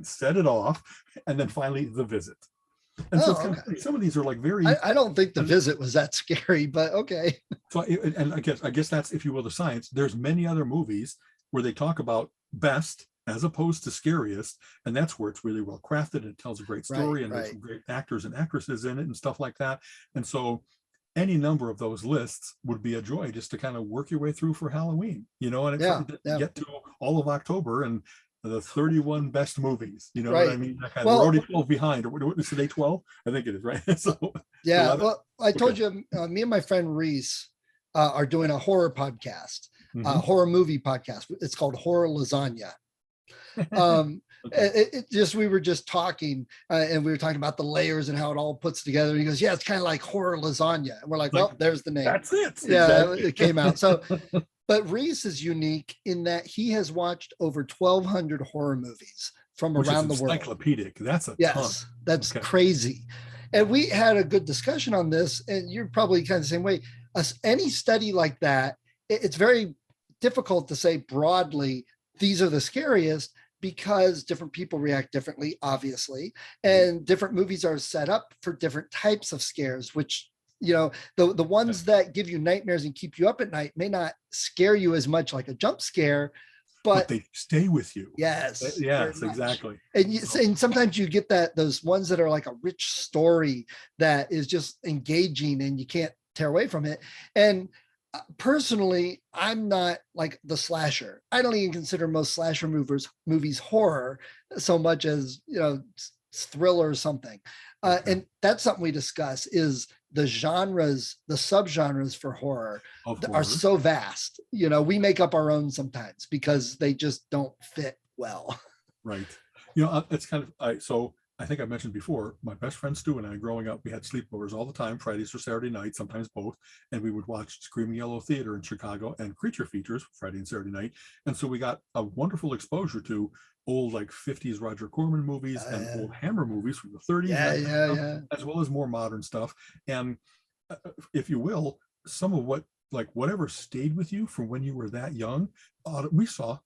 set it off. And then finally, The Visit. And so it's Oh, kind of okay. funny. Some of these are like very, I don't think The Visit was that scary, but okay. so and I guess that's, if you will, the science. There's many other movies where they talk about best as opposed to scariest, and that's where it's really well crafted and it tells a great Right, story, and there's right. some great actors and actresses in it and stuff like that. And so any number of those lists would be a joy just to kind of work your way through for Halloween, and Yeah, yeah. get to all of October and the 31 best movies, you know what I Right. mean? That kind of, we're Well, already 12 behind, or what is today, 12? I think it is, right? So yeah. 11. Well, I told Okay. you, me and my friend Reese are doing a horror podcast, Mhm. horror movie podcast. It's called Horror Lasagna. um Okay. it just, we were just talking, and we were talking about the layers and how it all puts together. He goes, yeah, it's kind of like horror lasagna, and we're like, Like, well, there's the name. that's it. Yeah, Exactly. it came out. So but Reese is unique in that he has watched over 1,200 horror movies from Which is around the world. encyclopedic. That's a ton. Yes, that's Okay. crazy. And we had a good discussion on this, and you're probably kind of the same way. Any study like that, it's very difficult to say broadly, these are the scariest, because different people react differently, obviously, and different movies are set up for different types of scares, which, the ones that give you nightmares and keep you up at night may not scare you as much like a jump scare, But but they stay with you. yes, very Yes, much. exactly. And sometimes you get those ones that are like a rich story that is just engaging and you can't tear away from it. And personally, I'm not like the slasher. I don't even consider most slasher movies horror so much as, thriller or something. Okay. And that's something we discuss, is the genres, the subgenres for horror Of are horror. so vast. We make up our own sometimes because they just don't fit well. Right. It's kind of, so I think I mentioned before, my best friend Stu and I, growing up, we had sleepovers all the time, Fridays or Saturday night, sometimes both. And we would watch Screaming Yellow Theater in Chicago and Creature Features Friday and Saturday night. And so we got a wonderful exposure to old, like 50s Roger Corman movies and old Hammer movies from the 30s, Yeah. as well as more modern stuff. And if you will, some of whatever stayed with you from when you were that young, we saw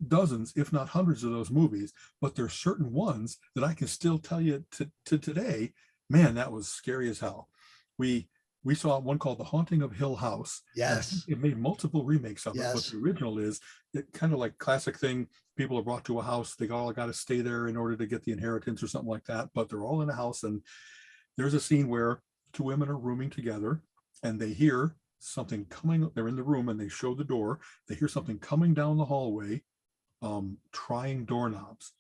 dozens, if not hundreds of those movies, but there's certain ones that I can still tell you to today, man, that was scary as hell. We saw one called The Haunting of Hill House. Yes. It made multiple remakes of it, but Yes. the original is kind of like classic thing. People are brought to a house, they all got to stay there in order to get the inheritance or something like that, but they're all in a house, and there's a scene where two women are rooming together and they hear something coming. They're in the room and they show the door. They hear something coming down the hallway, trying doorknobs.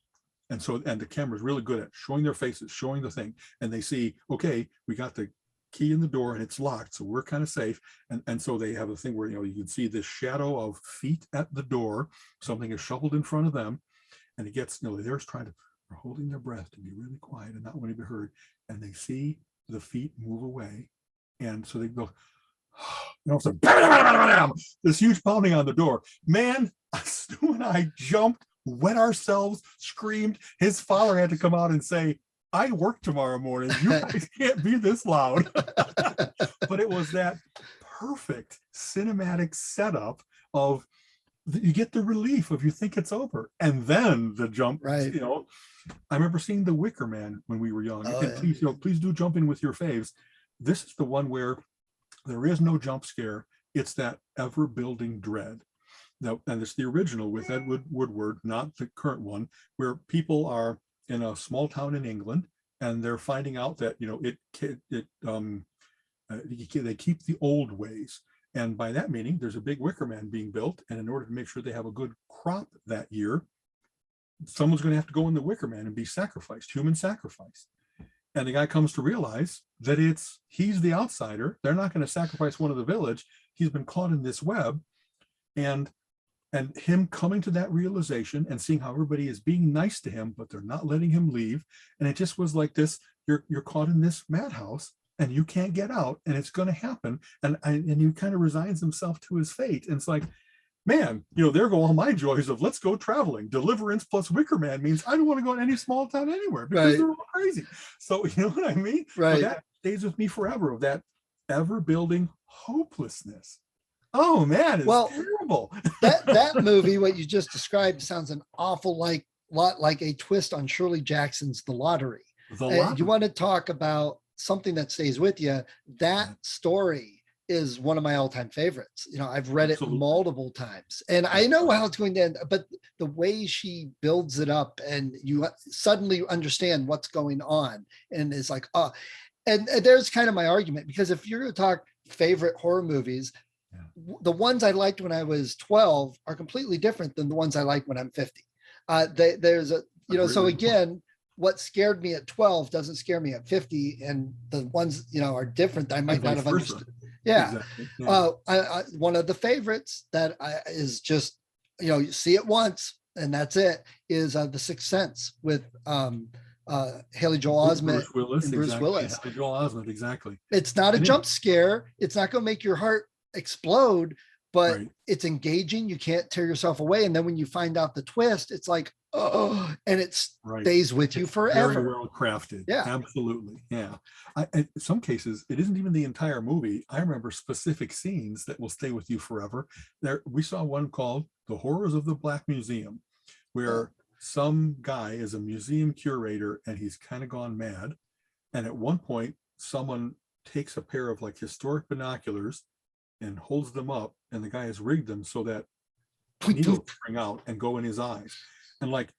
And the camera's really good at showing their faces, showing the thing. And they see, okay, we got the key in the door and it's locked, so we're kind of safe. And so they have a thing where, you can see this shadow of feet at the door. Something is shoveled in front of them. And it gets, they're they're holding their breath to be really quiet and not want to be heard. And they see the feet move away. And so they go, so this huge pounding on the door. Man, Stu and I jumped, wet ourselves, screamed. His father had to come out and say, I work tomorrow morning. You guys can't be this loud. But it was that perfect cinematic setup of, you get the relief of, you think it's over, and then the jump. Right. I remember seeing The Wicker Man when we were young. Oh, and please do jump in with your faves. This is the one where there is no jump scare. It's that ever building dread. And it's the original with Ed Woodward, not the current one, where people are in a small town in England and they're finding out that they keep the old ways. And by that meaning, there's a big wicker man being built. And in order to make sure they have a good crop that year, someone's going to have to go in the wicker man and be sacrificed, human sacrifice. And the guy comes to realize that he's the outsider. They're not going to sacrifice one of the village. He's been caught in this web. And him coming to that realization and seeing how everybody is being nice to him, but they're not letting him leave. And it just was like this, you're caught in this madhouse and you can't get out, and it's going to happen. And he kind of resigns himself to his fate. And it's like, man, there go all my joys of let's go traveling. Deliverance plus Wicker Man means I don't want to go to any small town anywhere because they're all crazy. So you know what I mean? Right. But that stays with me forever, of that ever building hopelessness. Oh man, it's terrible. that movie, what you just described, sounds an awful lot like a twist on Shirley Jackson's The Lottery. The And you lottery. want to talk about something that stays with you. That story is one of my all-time favorites. I've read it Absolutely. multiple times, and I know how it's going to end, but the way she builds it up and you suddenly understand what's going on, and it's like, oh, and there's kind of my argument, because if you're going to talk favorite horror movies, the ones I liked when I was 12 are completely different than the ones I like when I'm 50. There's a, so again, what scared me at 12 doesn't scare me at 50, and the ones, are different that I might not have understood. Yeah. Exactly. Yeah. One of the favorites that is just, you see it once and that's it, is The Sixth Sense with Haley Joel Osment and Bruce Willis. Haley Joel Osment, exactly. It's not a jump scare. It's not going to make your heart explode, but it's engaging. You can't tear yourself away. And then when you find out the twist, it's like, oh, and it stays with you forever. Very well crafted. Yeah, absolutely. Yeah. In some cases, it isn't even the entire movie. I remember specific scenes that will stay with you forever. We saw one called The Horrors of the Black Museum, where some guy is a museum curator and he's kind of gone mad. And at one point, someone takes a pair of like historic binoculars and holds them up, and the guy has rigged them so that needles spring out and go in his eyes. And like,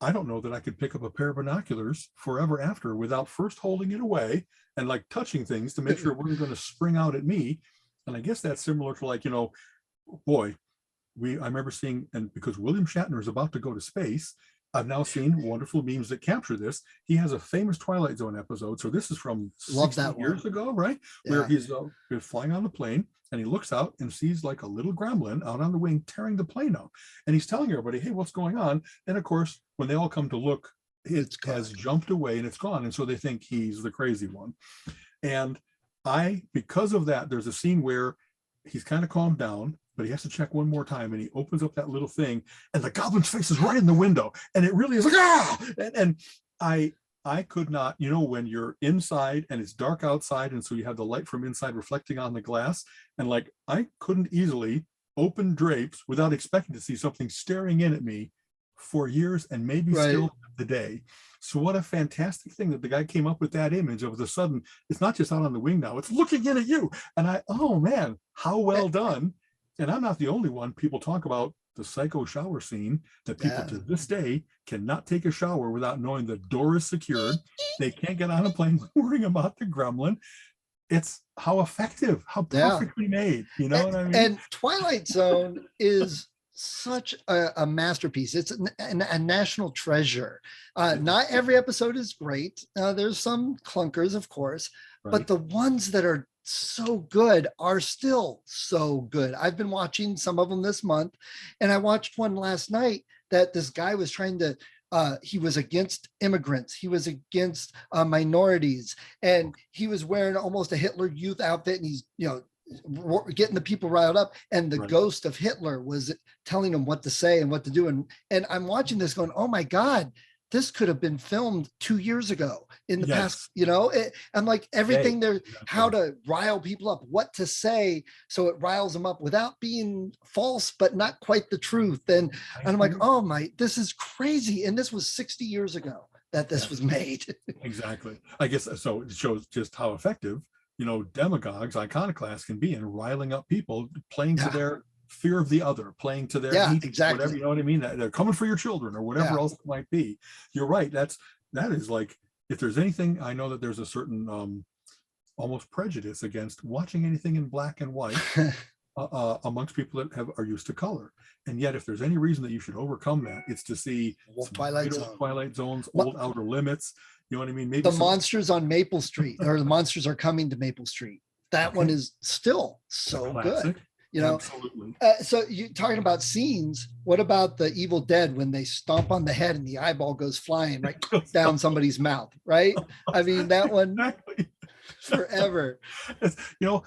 I don't know that I could pick up a pair of binoculars forever after without first holding it away and like touching things to make sure it wasn't going to spring out at me. And I guess that's similar to like, boy, I remember seeing, and because William Shatner is about to go to space, I've now seen wonderful memes that capture this. He has a famous Twilight Zone episode. So this is from 60 years ago, right? Yeah. Where he's flying on the plane and he looks out and sees like a little gremlin out on the wing tearing the plane up. And he's telling everybody, hey, what's going on? And of course, when they all come to look, it has jumped away and it's gone. And so they think he's the crazy one. And because of that, there's a scene where he's kind of calmed down, but he has to check one more time, and he opens up that little thing and the goblin's face is right in the window. And it really is like, ah! And I could not, when you're inside and it's dark outside, and so you have the light from inside reflecting on the glass, and like, I couldn't easily open drapes without expecting to see something staring in at me for years and maybe still today. So what a fantastic thing that the guy came up with that image of the sudden, it's not just out on the wing now, it's looking in at you. And oh man, how well done. And I'm not the only one. People talk about the psycho shower scene, that people to this day cannot take a shower without knowing the door is secured. They can't get on a plane worrying about the gremlin. It's how effective, how perfectly made, what I mean? And Twilight Zone is such a masterpiece. It's a national treasure. Not every episode is great. There's some clunkers, of course, but the ones that are so good are still so good. I've been watching some of them this month, and I watched one last night that this guy was trying to he was against immigrants, he was against minorities, and he was wearing almost a Hitler Youth outfit, and he's getting the people riled up, and the ghost of Hitler was telling him what to say and what to do, and I'm watching this going, oh my God, this could have been filmed 2 years ago in the past, I'm like, everything there, how to rile people up, what to say so it riles them up without being false, but not quite the truth. And I'm like, oh this is crazy. And this was 60 years ago that this was made. Exactly. I guess so. It shows just how effective, demagogues, iconoclasts can be in riling up people, playing to their fear of the other, playing to their hate, exactly. Whatever, you know what I mean? They're coming for your children or whatever else it might be. You're right. That is like, if there's anything, I know that there's a certain almost prejudice against watching anything in black and white amongst people that are used to color. And yet, if there's any reason that you should overcome that, it's to see Twilight Zones, Old Outer Limits. You know what I mean? Maybe the monsters on Maple Street, or the monsters are coming to Maple Street. That one is still so good. Absolutely. So you're talking about scenes. What about the Evil Dead when they stomp on the head and the eyeball goes flying down somebody's mouth, right? I mean, that one forever.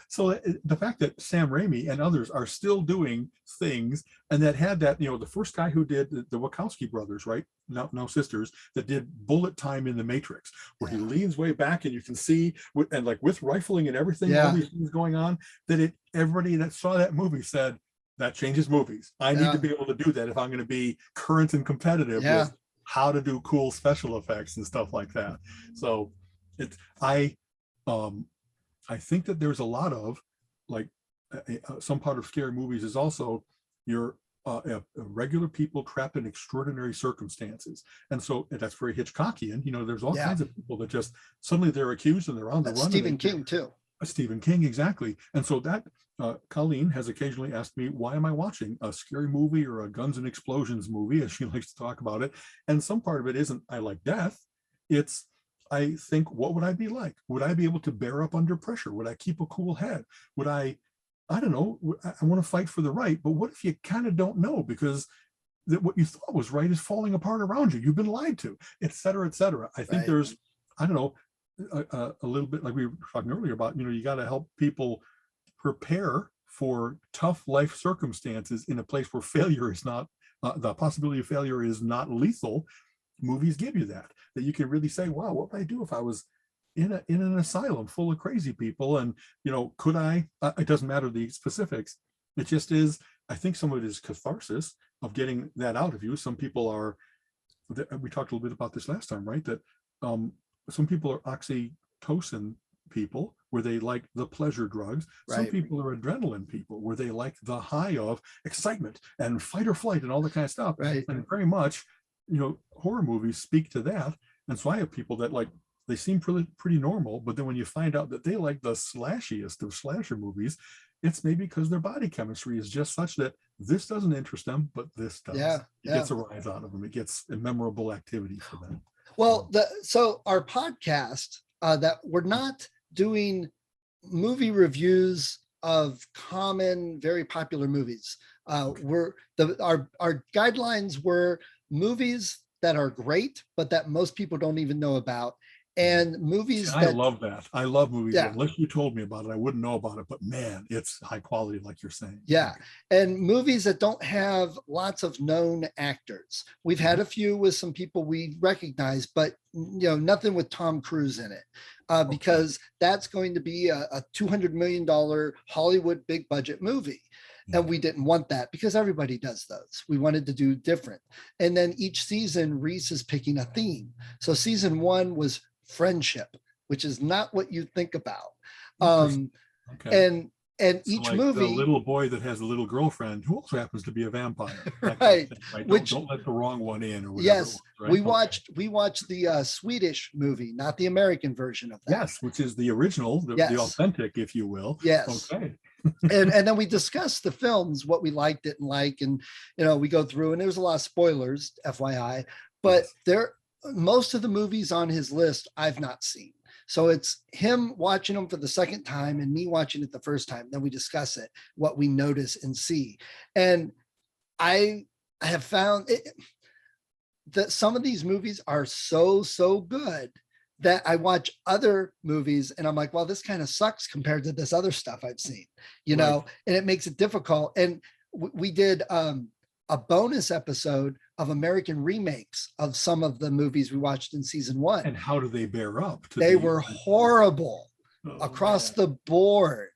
So the fact that Sam Raimi and others are still doing things, and that had that, the first guy who did the Wachowski brothers, right? No sisters, that did bullet time in the Matrix, where he leans way back and you can see, with rifling and everything, all these things going on, that everybody that saw that movie said, that changes movies. I need to be able to do that if I'm going to be current and competitive with how to do cool special effects and stuff like that. So it's I think that there's a lot of like some part of scary movies is also your regular people trapped in extraordinary circumstances, and so that's very Hitchcockian. There's all kinds of people that just suddenly they're accused and they're on the That's run. Stephen King too. Stephen King, exactly. And so that Colleen has occasionally asked me, why am I watching a scary movie or a guns and explosions movie, as she likes to talk about it? And some part of it isn't I like death. It's I think, what would I be like? Would I be able to bear up under pressure? Would I keep a cool head? Would I don't know, I want to fight for the right, but what if you kind of don't know because what you thought was right is falling apart around you? You've been lied to, et cetera, et cetera. I think there's, I don't know, a little bit like we were talking earlier about, you got to help people prepare for tough life circumstances in a place where failure is not, the possibility of failure is not lethal. Movies give you that you can really say, wow, what would I do if I was in an asylum full of crazy people? And, could I, it doesn't matter the specifics. It just is, I think some of it is catharsis of getting that out of you. Some people are, we talked a little bit about this last time, right? That some people are oxytocin people where they like the pleasure drugs. Some people are adrenaline people where they like the high of excitement and fight or flight and all that kind of stuff. And very much, horror movies speak to that. And so I have people that like, they seem pretty normal, but then when you find out that they like the slashiest of slasher movies, it's maybe because their body chemistry is just such that this doesn't interest them, but this does. It gets a rise out of them. It gets a memorable activity for them. Well, so our podcast, that we're not doing movie reviews of common, very popular movies. Our guidelines were movies that are great, but that most people don't even know about. And movies I love that. I love movies. Unless you told me about it, I wouldn't know about it. But man, it's high quality, like you're saying. Yeah. And movies that don't have lots of known actors. We've had a few with some people we recognize, but nothing with Tom Cruise in it. Because that's going to be a $200 million Hollywood big budget movie. And we didn't want that because everybody does those. We wanted to do different. And then each season, Reese is picking a theme. So season 1 was friendship, which is not what you think about. And each like movie, the little boy that has a little girlfriend who also happens to be a vampire. Right. Don't let the wrong one in or whatever. Yes. We watched the Swedish movie, not the American version of that. Yes, which is the original, the authentic, if you will. Yes. Okay. and then we discussed the films, what we liked, didn't like, and we go through, and there's a lot of spoilers, FYI, but most of the movies on his list I've not seen. So it's him watching them for the second time and me watching it the first time. Then we discuss it, what we notice and see. And I have found that some of these movies are so good that I watch other movies and I'm like, well, this kind of sucks compared to this other stuff I've seen, and it makes it difficult. And we did a bonus episode of American remakes of some of the movies we watched in season 1. And how do they bear up? They were horrible across the board.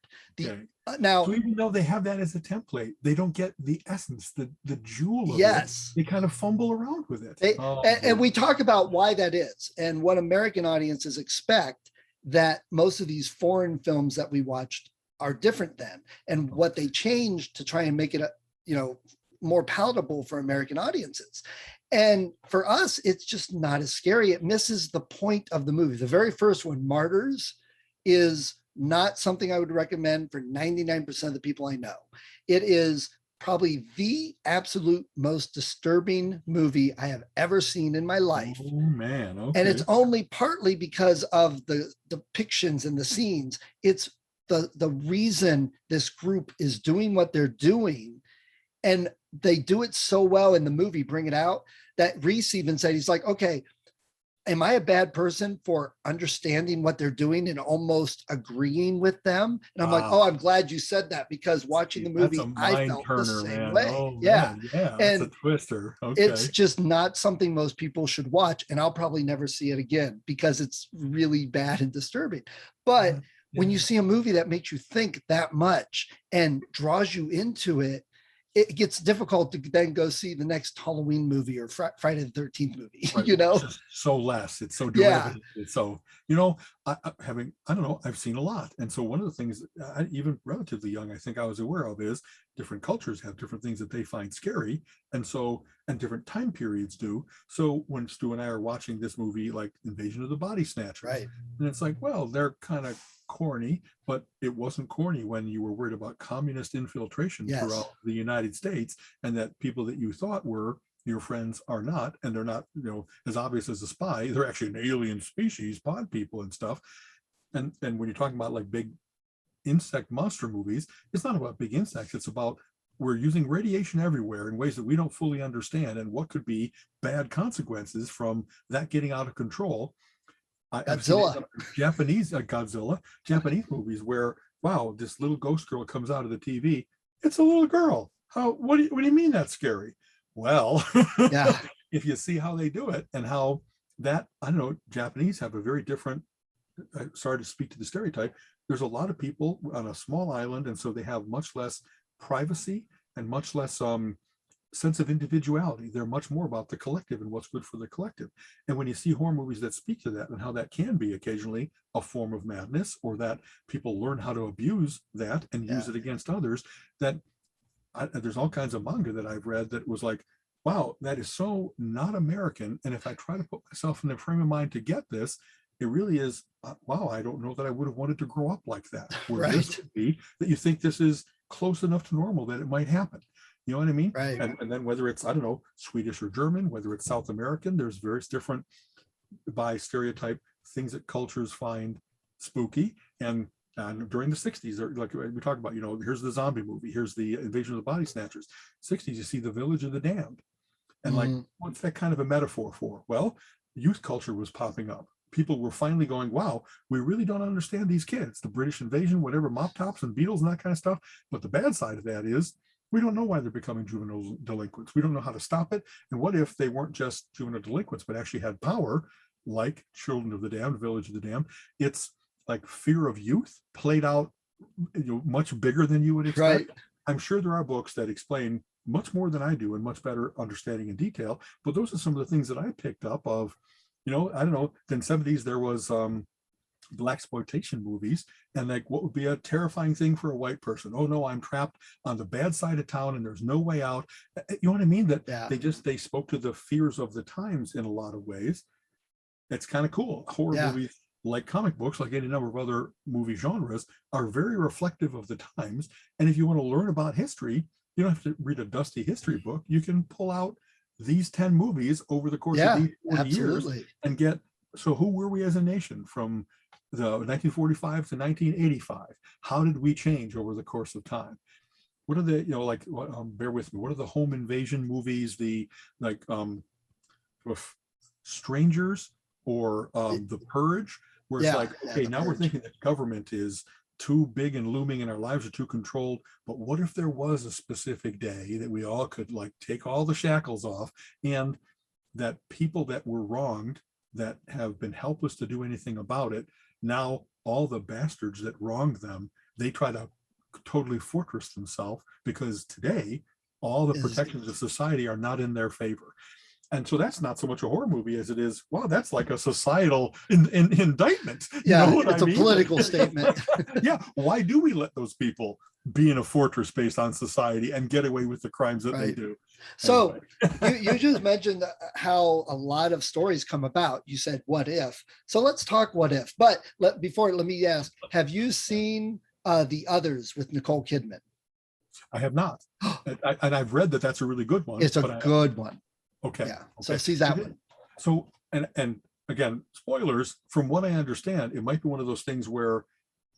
Now, so even though they have that as a template, they don't get the essence, the jewel of it. They kind of fumble around with it. And we talk about why that is and what American audiences expect that most of these foreign films that we watched are different than, and what they changed to try and make it more palatable for American audiences. And for us, it's just not as scary. It misses the point of the movie. The very first one, Martyrs, is not something I would recommend for 99% of the people I know. It is probably the absolute most disturbing movie I have ever seen in my life. Oh man. Okay. And it's only partly because of the depictions and the scenes. It's the reason this group is doing what they're doing. And they do it so well in the movie, Bring It Out, that Reese even said, he's like, okay, am I a bad person for understanding what they're doing and almost agreeing with them? And I'm like, oh, I'm glad you said that, because watching the movie, I felt the same way. Oh, yeah. That's and a twister. Okay. It's just not something most people should watch. And I'll probably never see it again because it's really bad and disturbing. But when you see a movie that makes you think that much and draws you into it, it gets difficult to then go see the next Halloween movie or Friday the 13th movie, Right. you know? It's just so less. It's so Yeah. derivative. It's so, I don't know, I've seen a lot. And so one of the things, even relatively young, I think I was aware of is different cultures have different things that they find scary. And so, and different time periods do. So when Stu and I are watching this movie, like Invasion of the Body Snatchers, Right. and it's like, well, they're kind of corny, but it wasn't corny when you were worried about communist infiltration Yes. throughout the United States, and that people that you thought were your friends are not, and they're not, as obvious as a spy. They're actually an alien species, pod people and stuff. And when you're talking about like big insect monster movies, it's not about big insects. It's about we're using radiation everywhere in ways that we don't fully understand, and what could be bad consequences from that getting out of control. Godzilla. Japanese movies where, wow, this little ghost girl comes out of the TV. It's a little girl. What do you mean that's scary? Well, Yeah. if you see how they do it and how that, I don't know, Japanese have a very different, sorry to speak to the stereotype, there's a lot of people on a small island, and so they have much less privacy and much less sense of individuality. They're much more about the collective and what's good for the collective. And when you see horror movies that speak to that and how that can be occasionally a form of madness, or that people learn how to abuse that and use it against others, that there's all kinds of manga that I've read that was like, wow, that is so not American. And if I try to put myself in the frame of mind to get this, it really is, wow, I don't know that I would have wanted to grow up like that. Where Right. this would be that you think this is close enough to normal that it might happen. You know what I mean? Right. And then whether it's, I don't know, Swedish or German, whether it's South American, there's various different, by stereotype, things that cultures find spooky. And during the 60s, like we talk about, here's the zombie movie, here's the Invasion of the Body Snatchers. 60s, you see the Village of the Damned. And like, what's that kind of a metaphor for? Well, youth culture was popping up. People were finally going, wow, we really don't understand these kids, the British invasion, whatever, mop tops and Beatles and that kind of stuff. But the bad side of that is we don't know why they're becoming juvenile delinquents. We don't know how to stop it. And what if they weren't just juvenile delinquents, but actually had power, like Children of the Damned, Village of the Damned? It's like fear of youth played out much bigger than you would expect. Right. I'm sure there are books that explain much more than I do and much better understanding in detail. But those are some of the things that I picked up of, I don't know, in the 70s, there was blaxploitation movies, and like, what would be a terrifying thing for a white person? Oh no, I'm trapped on the bad side of town and there's no way out. You know what I mean? That they spoke to the fears of the times in a lot of ways. It's kind of cool. Horror movies, like comic books, like any number of other movie genres, are very reflective of the times. And if you want to learn about history, you don't have to read a dusty history book. You can pull out these 10 movies over the course of these 40 years and get, so who were we as a nation from the 1945 to 1985? How did we change over the course of time? What are the, bear with me, what are the home invasion movies, Strangers or The Purge, where it's like, okay, now we're thinking that government is too big and looming and our lives are too controlled, but what if there was a specific day that we all could like take all the shackles off, and that people that were wronged, that have been helpless to do anything about it, now all the bastards that wronged them, they try to totally fortress themselves, because today all the protections of society are not in their favor. And so that's not so much a horror movie as it is, wow, that's like a societal indictment. It's a political statement. Yeah. Why do we let those people be in a fortress based on society and get away with the crimes that they do? So you just mentioned how a lot of stories come about. You said, what if? So let's talk what if. But let me ask, have you seen The Others with Nicole Kidman? I have not. And I've read that that's a really good one. It's a good one. Okay. Yeah. So see that one. So, and again, spoilers, from what I understand, it might be one of those things where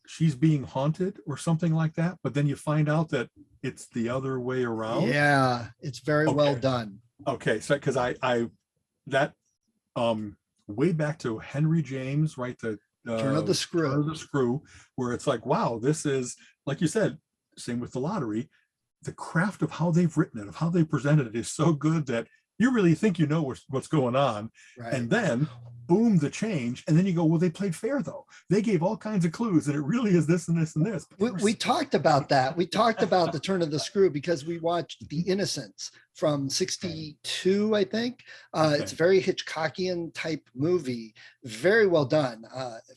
she's being haunted or something like that, but then you find out that it's the other way around. Yeah, it's very well done. Okay. So, because way back to Henry James, right? The Turn of the Screw, where it's like, wow, this is, like you said, same with The Lottery, the craft of how they've written it, of how they presented it is so good that you really think you know what's going on. Right. And then boom, the change. And then you go, well, they played fair though. They gave all kinds of clues and it really is this and this and this. We talked about that. We talked about the turn of the screw because we watched The Innocents from 62, I think. It's a very Hitchcockian type movie, very well done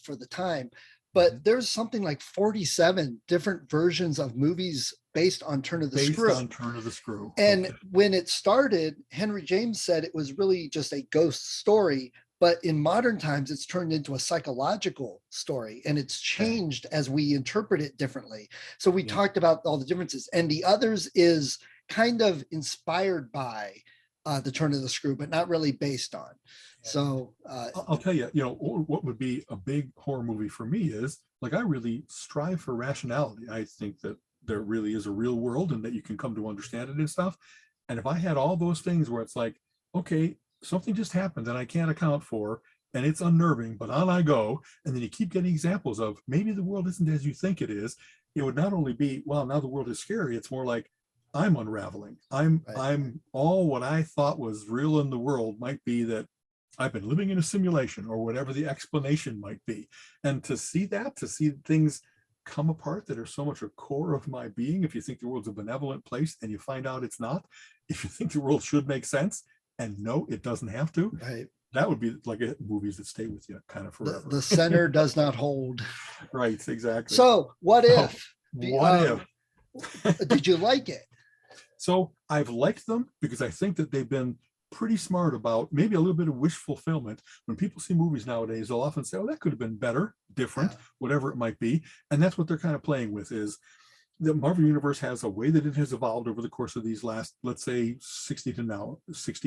for the time. But there's something like 47 different versions of movies based on Turn of the Screw. Based on Turn of the Screw. And when it started, Henry James said it was really just a ghost story. But in modern times, it's turned into a psychological story, and it's changed as we interpret it differently. So we talked about all the differences, and the others is kind of inspired by the Turn of the Screw, but not really based on. So I'll tell you, what would be a big horror movie for me is, like, I really strive for rationality. I think that there really is a real world and that you can come to understand it and stuff. And if I had all those things where it's like, okay, something just happened that I can't account for, and it's unnerving, but on I go. And then you keep getting examples of maybe the world isn't as you think it is. It would not only be, well, now the world is scary. It's more like I'm unraveling. I'm all what I thought was real in the world might be that I've been living in a simulation or whatever the explanation might be. And to see things come apart that are so much a core of my being, if you think the world's a benevolent place and you find out it's not, if you think the world should make sense, and no, it doesn't have to. Right. That would be like movies that stay with you kind of forever. The center does not hold. Right, exactly. So what if? If? Did you like it? So I've liked them because I think that they've been pretty smart about maybe a little bit of wish fulfillment. When people see movies nowadays, they'll often say, oh, that could have been better, different, whatever it might be. And that's what they're kind of playing with is the Marvel Universe has a way that it has evolved over the course of these last, let's say, 60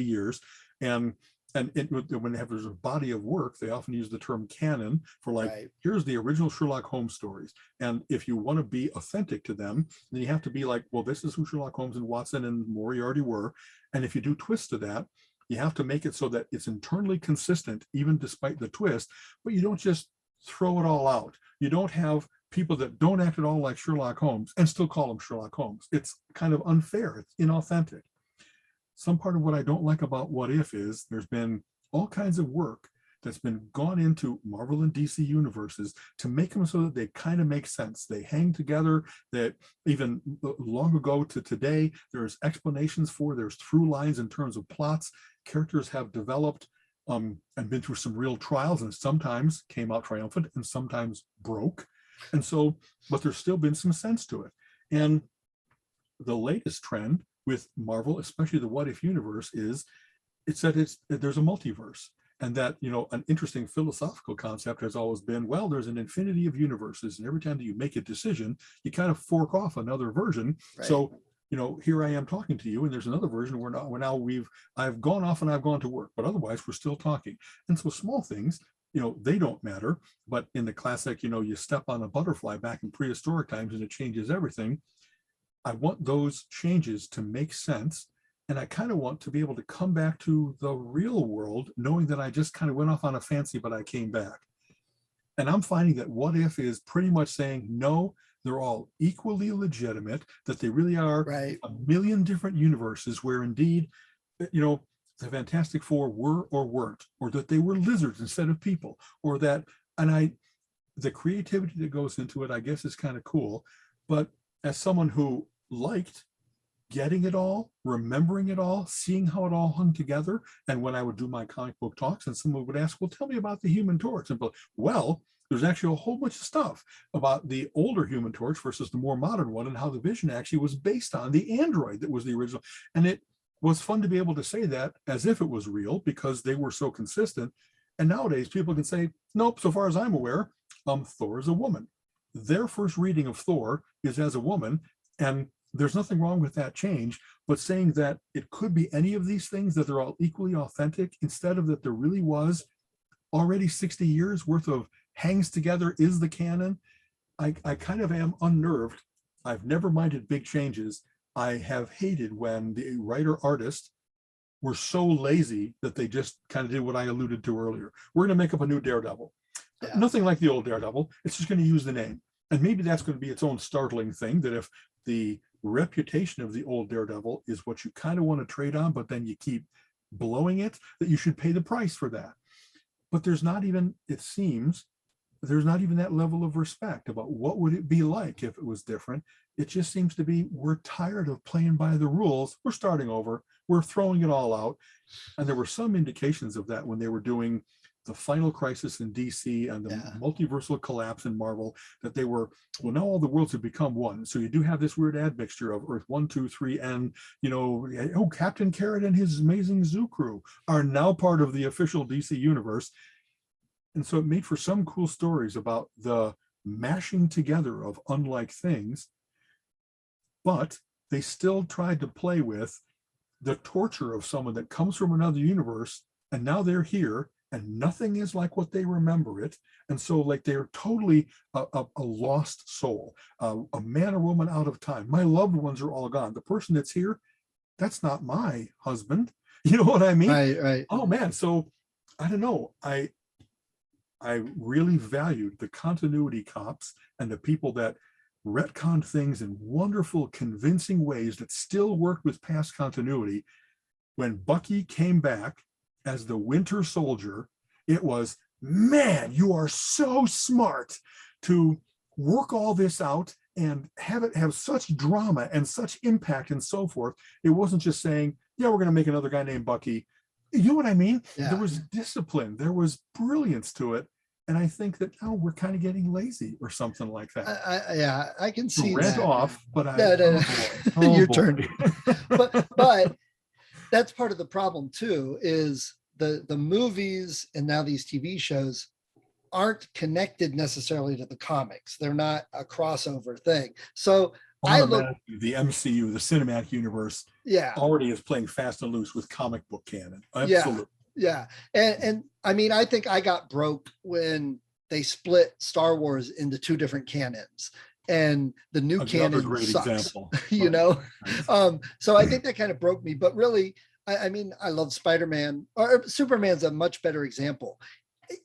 years. And when they have a body of work, they often use the term canon for like, here's the original Sherlock Holmes stories. And if you want to be authentic to them, then you have to be like, well, this is who Sherlock Holmes and Watson and Moriarty were. And if you do twists to that, you have to make it so that it's internally consistent, even despite the twist, but you don't just throw it all out. You don't have people that don't act at all like Sherlock Holmes and still call him Sherlock Holmes. It's kind of unfair. It's inauthentic. Some part of what I don't like about What If is there's been all kinds of work that's been gone into Marvel and DC universes to make them so that they kind of make sense. They hang together, that even long ago to today, there's explanations for, there's through lines in terms of plots. Characters have developed and been through some real trials and sometimes came out triumphant and sometimes broke. And so, but there's still been some sense to it. And the latest trend with Marvel, especially the What If universe, is it's that there's a multiverse. And that, an interesting philosophical concept has always been, well, there's an infinity of universes. And every time that you make a decision, you kind of fork off another version. Right. So, here I am talking to you, and there's another version where I've gone off and I've gone to work, but otherwise we're still talking. And so small things, they don't matter. But in the classic, you step on a butterfly back in prehistoric times and it changes everything. I want those changes to make sense. And I kind of want to be able to come back to the real world, knowing that I just kind of went off on a fancy, but I came back. And I'm finding that What If is pretty much saying, no, they're all equally legitimate, that they really are a million different universes where indeed, the Fantastic Four were or weren't, or that they were lizards instead of people, or that, the creativity that goes into it, I guess, is kind of cool. But as someone who liked getting it all, remembering it all, seeing how it all hung together. And when I would do my comic book talks and someone would ask, well, tell me about the Human Torch. And well, there's actually a whole bunch of stuff about the older Human Torch versus the more modern one and how the Vision actually was based on the android that was the original. And it was fun to be able to say that as if it was real because they were so consistent. And nowadays people can say, nope, so far as I'm aware, Thor is a woman. Their first reading of Thor is as a woman, and there's nothing wrong with that change, but saying that it could be any of these things, that they're all equally authentic, instead of that there really was already 60 years worth of hangs together is the canon. I kind of am unnerved. I've never minded big changes. I have hated when the writer-artist were so lazy that they just kind of did what I alluded to earlier. We're going to make up a new Daredevil. Yeah. Nothing like the old Daredevil. It's just going to use the name. And maybe that's going to be its own startling thing, that if the reputation of the old Daredevil is what you kind of want to trade on, but then you keep blowing it, that you should pay the price for that. but there's not even, it seems, there's not even that level of respect about what would it be like if it was different. It just seems to be, we're tired of playing by the rules. We're starting over. We're throwing it all out. And there were some indications of that when they were doing the final crisis in DC and the multiversal collapse in Marvel, that they were, well, now all the worlds have become one. So you do have this weird admixture of Earth 1, 2, 3, and, you know, oh, Captain Carrot and his amazing zoo crew are now part of the official DC universe. And so it made for some cool stories about the mashing together of unlike things, but they still tried to play with the torture of someone that comes from another universe, and now they're here and nothing is like what they remember it. And so like they're totally a lost soul, a man or woman out of time. My loved ones are all gone. The person that's here, that's not my husband. You know what I mean? Right. Oh man. So I don't know. I really valued the continuity cops and the people that retconned things in wonderful, convincing ways that still worked with past continuity. When Bucky came back as the Winter Soldier, it was, man, you are so smart to work all this out and have it have such drama and such impact and so forth. It wasn't just saying, yeah, we're going to make another guy named Bucky. You know what I mean? Yeah. There was discipline, there was brilliance to it. And I think that, oh, we're kind of getting lazy or something like that. I can see Rant that. off, but No. oh Your boy. turn. but that's part of the problem too, is the movies and now these TV shows aren't connected necessarily to the comics. They're not a crossover thing. So the MCU, the cinematic universe, yeah, already is playing fast and loose with comic book canon. Absolutely. Yeah. And I mean, I think I got broke when they split Star Wars into two different canons. And the new canon great sucks, example. you know? So I think that kind of broke me, but really, I mean, I love Spider-Man, or Superman's a much better example.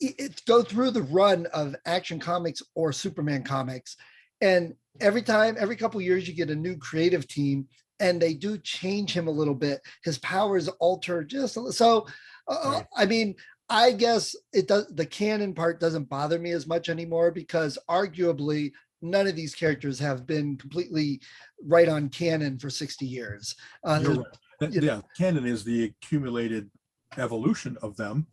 It go through the run of Action Comics or Superman comics. And every couple of years, you get a new creative team and they do change him a little bit. His powers alter just a little. So, right. I mean, I guess the canon part doesn't bother me as much anymore, because arguably none of these characters have been completely right on canon for 60 years. You're right. Canon is the accumulated evolution of them.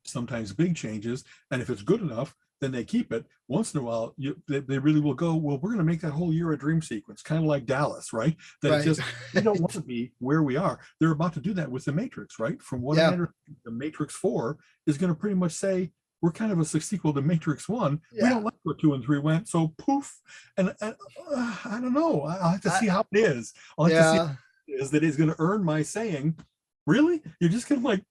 Sometimes big changes. And if it's good enough, then they keep it. Once in a while, they really will go, well, we're going to make that whole year a dream sequence, kind of like Dallas, right? That just, we don't want to be where we are. They're about to do that with The Matrix, right? From what I understand, The Matrix 4 is going to pretty much say, we're kind of a sequel to Matrix 1. We don't like where 2 and 3 went, so poof. And I don't know. I'll have to see how it is. I'll have to see how it is that is going to earn my saying, really? You're just going to like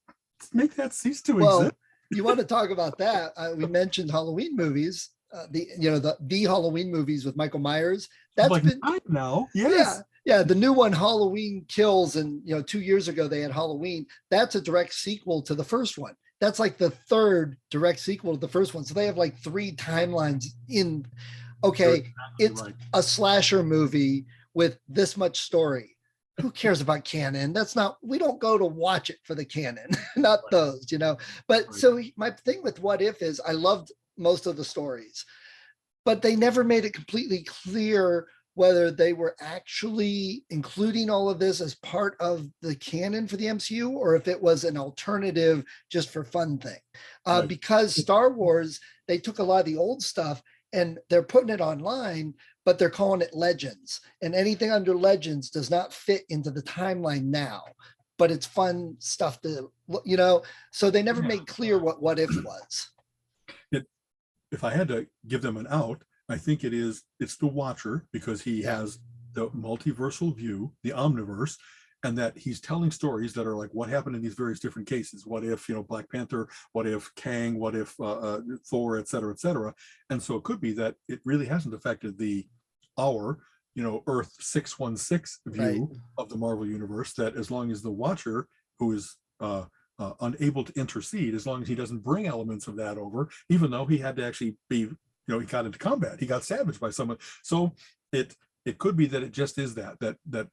make that cease to exist? You want to talk about that? We mentioned Halloween movies, the Halloween movies with Michael Myers. That's like been now. Yes. Yeah. The new one, Halloween Kills, and 2 years ago they had Halloween. That's a direct sequel to the first one. That's like the third direct sequel to the first one. So they have like 3 timelines in. Okay, it's a slasher movie with this much story. Who cares about canon? We don't go to watch it for the canon, not those, But so my thing with What If is I loved most of the stories, but they never made it completely clear whether they were actually including all of this as part of the canon for the MCU, or if it was an alternative just for fun thing. Because Star Wars, they took a lot of the old stuff and they're putting it online, but they're calling it Legends. And anything under Legends does not fit into the timeline now, but it's fun stuff to, so they never made clear what If was. If I had to give them an out, I think it's the Watcher, because he has the multiversal view, the omniverse, and that he's telling stories that are like what happened in these various different cases. What if, Black Panther, what if Kang, what if Thor, et cetera, et cetera. And so it could be that it really hasn't affected our Earth 616 view of the Marvel universe, that as long as the Watcher, who is unable to intercede, as long as he doesn't bring elements of that over, even though he had to actually be, he got into combat, he got savaged by someone. So it could be that it just is that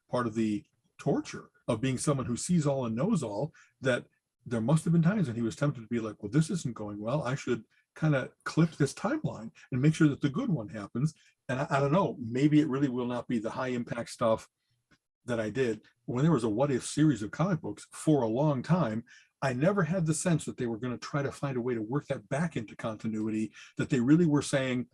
part of the torture of being someone who sees all and knows all, that there must have been times when he was tempted to be like, well, this isn't going well. I should kind of clip this timeline and make sure that the good one happens. And I don't know, maybe it really will not be the high impact stuff that I did. When there was a what if series of comic books for a long time, I never had the sense that they were going to try to find a way to work that back into continuity, that they really were saying,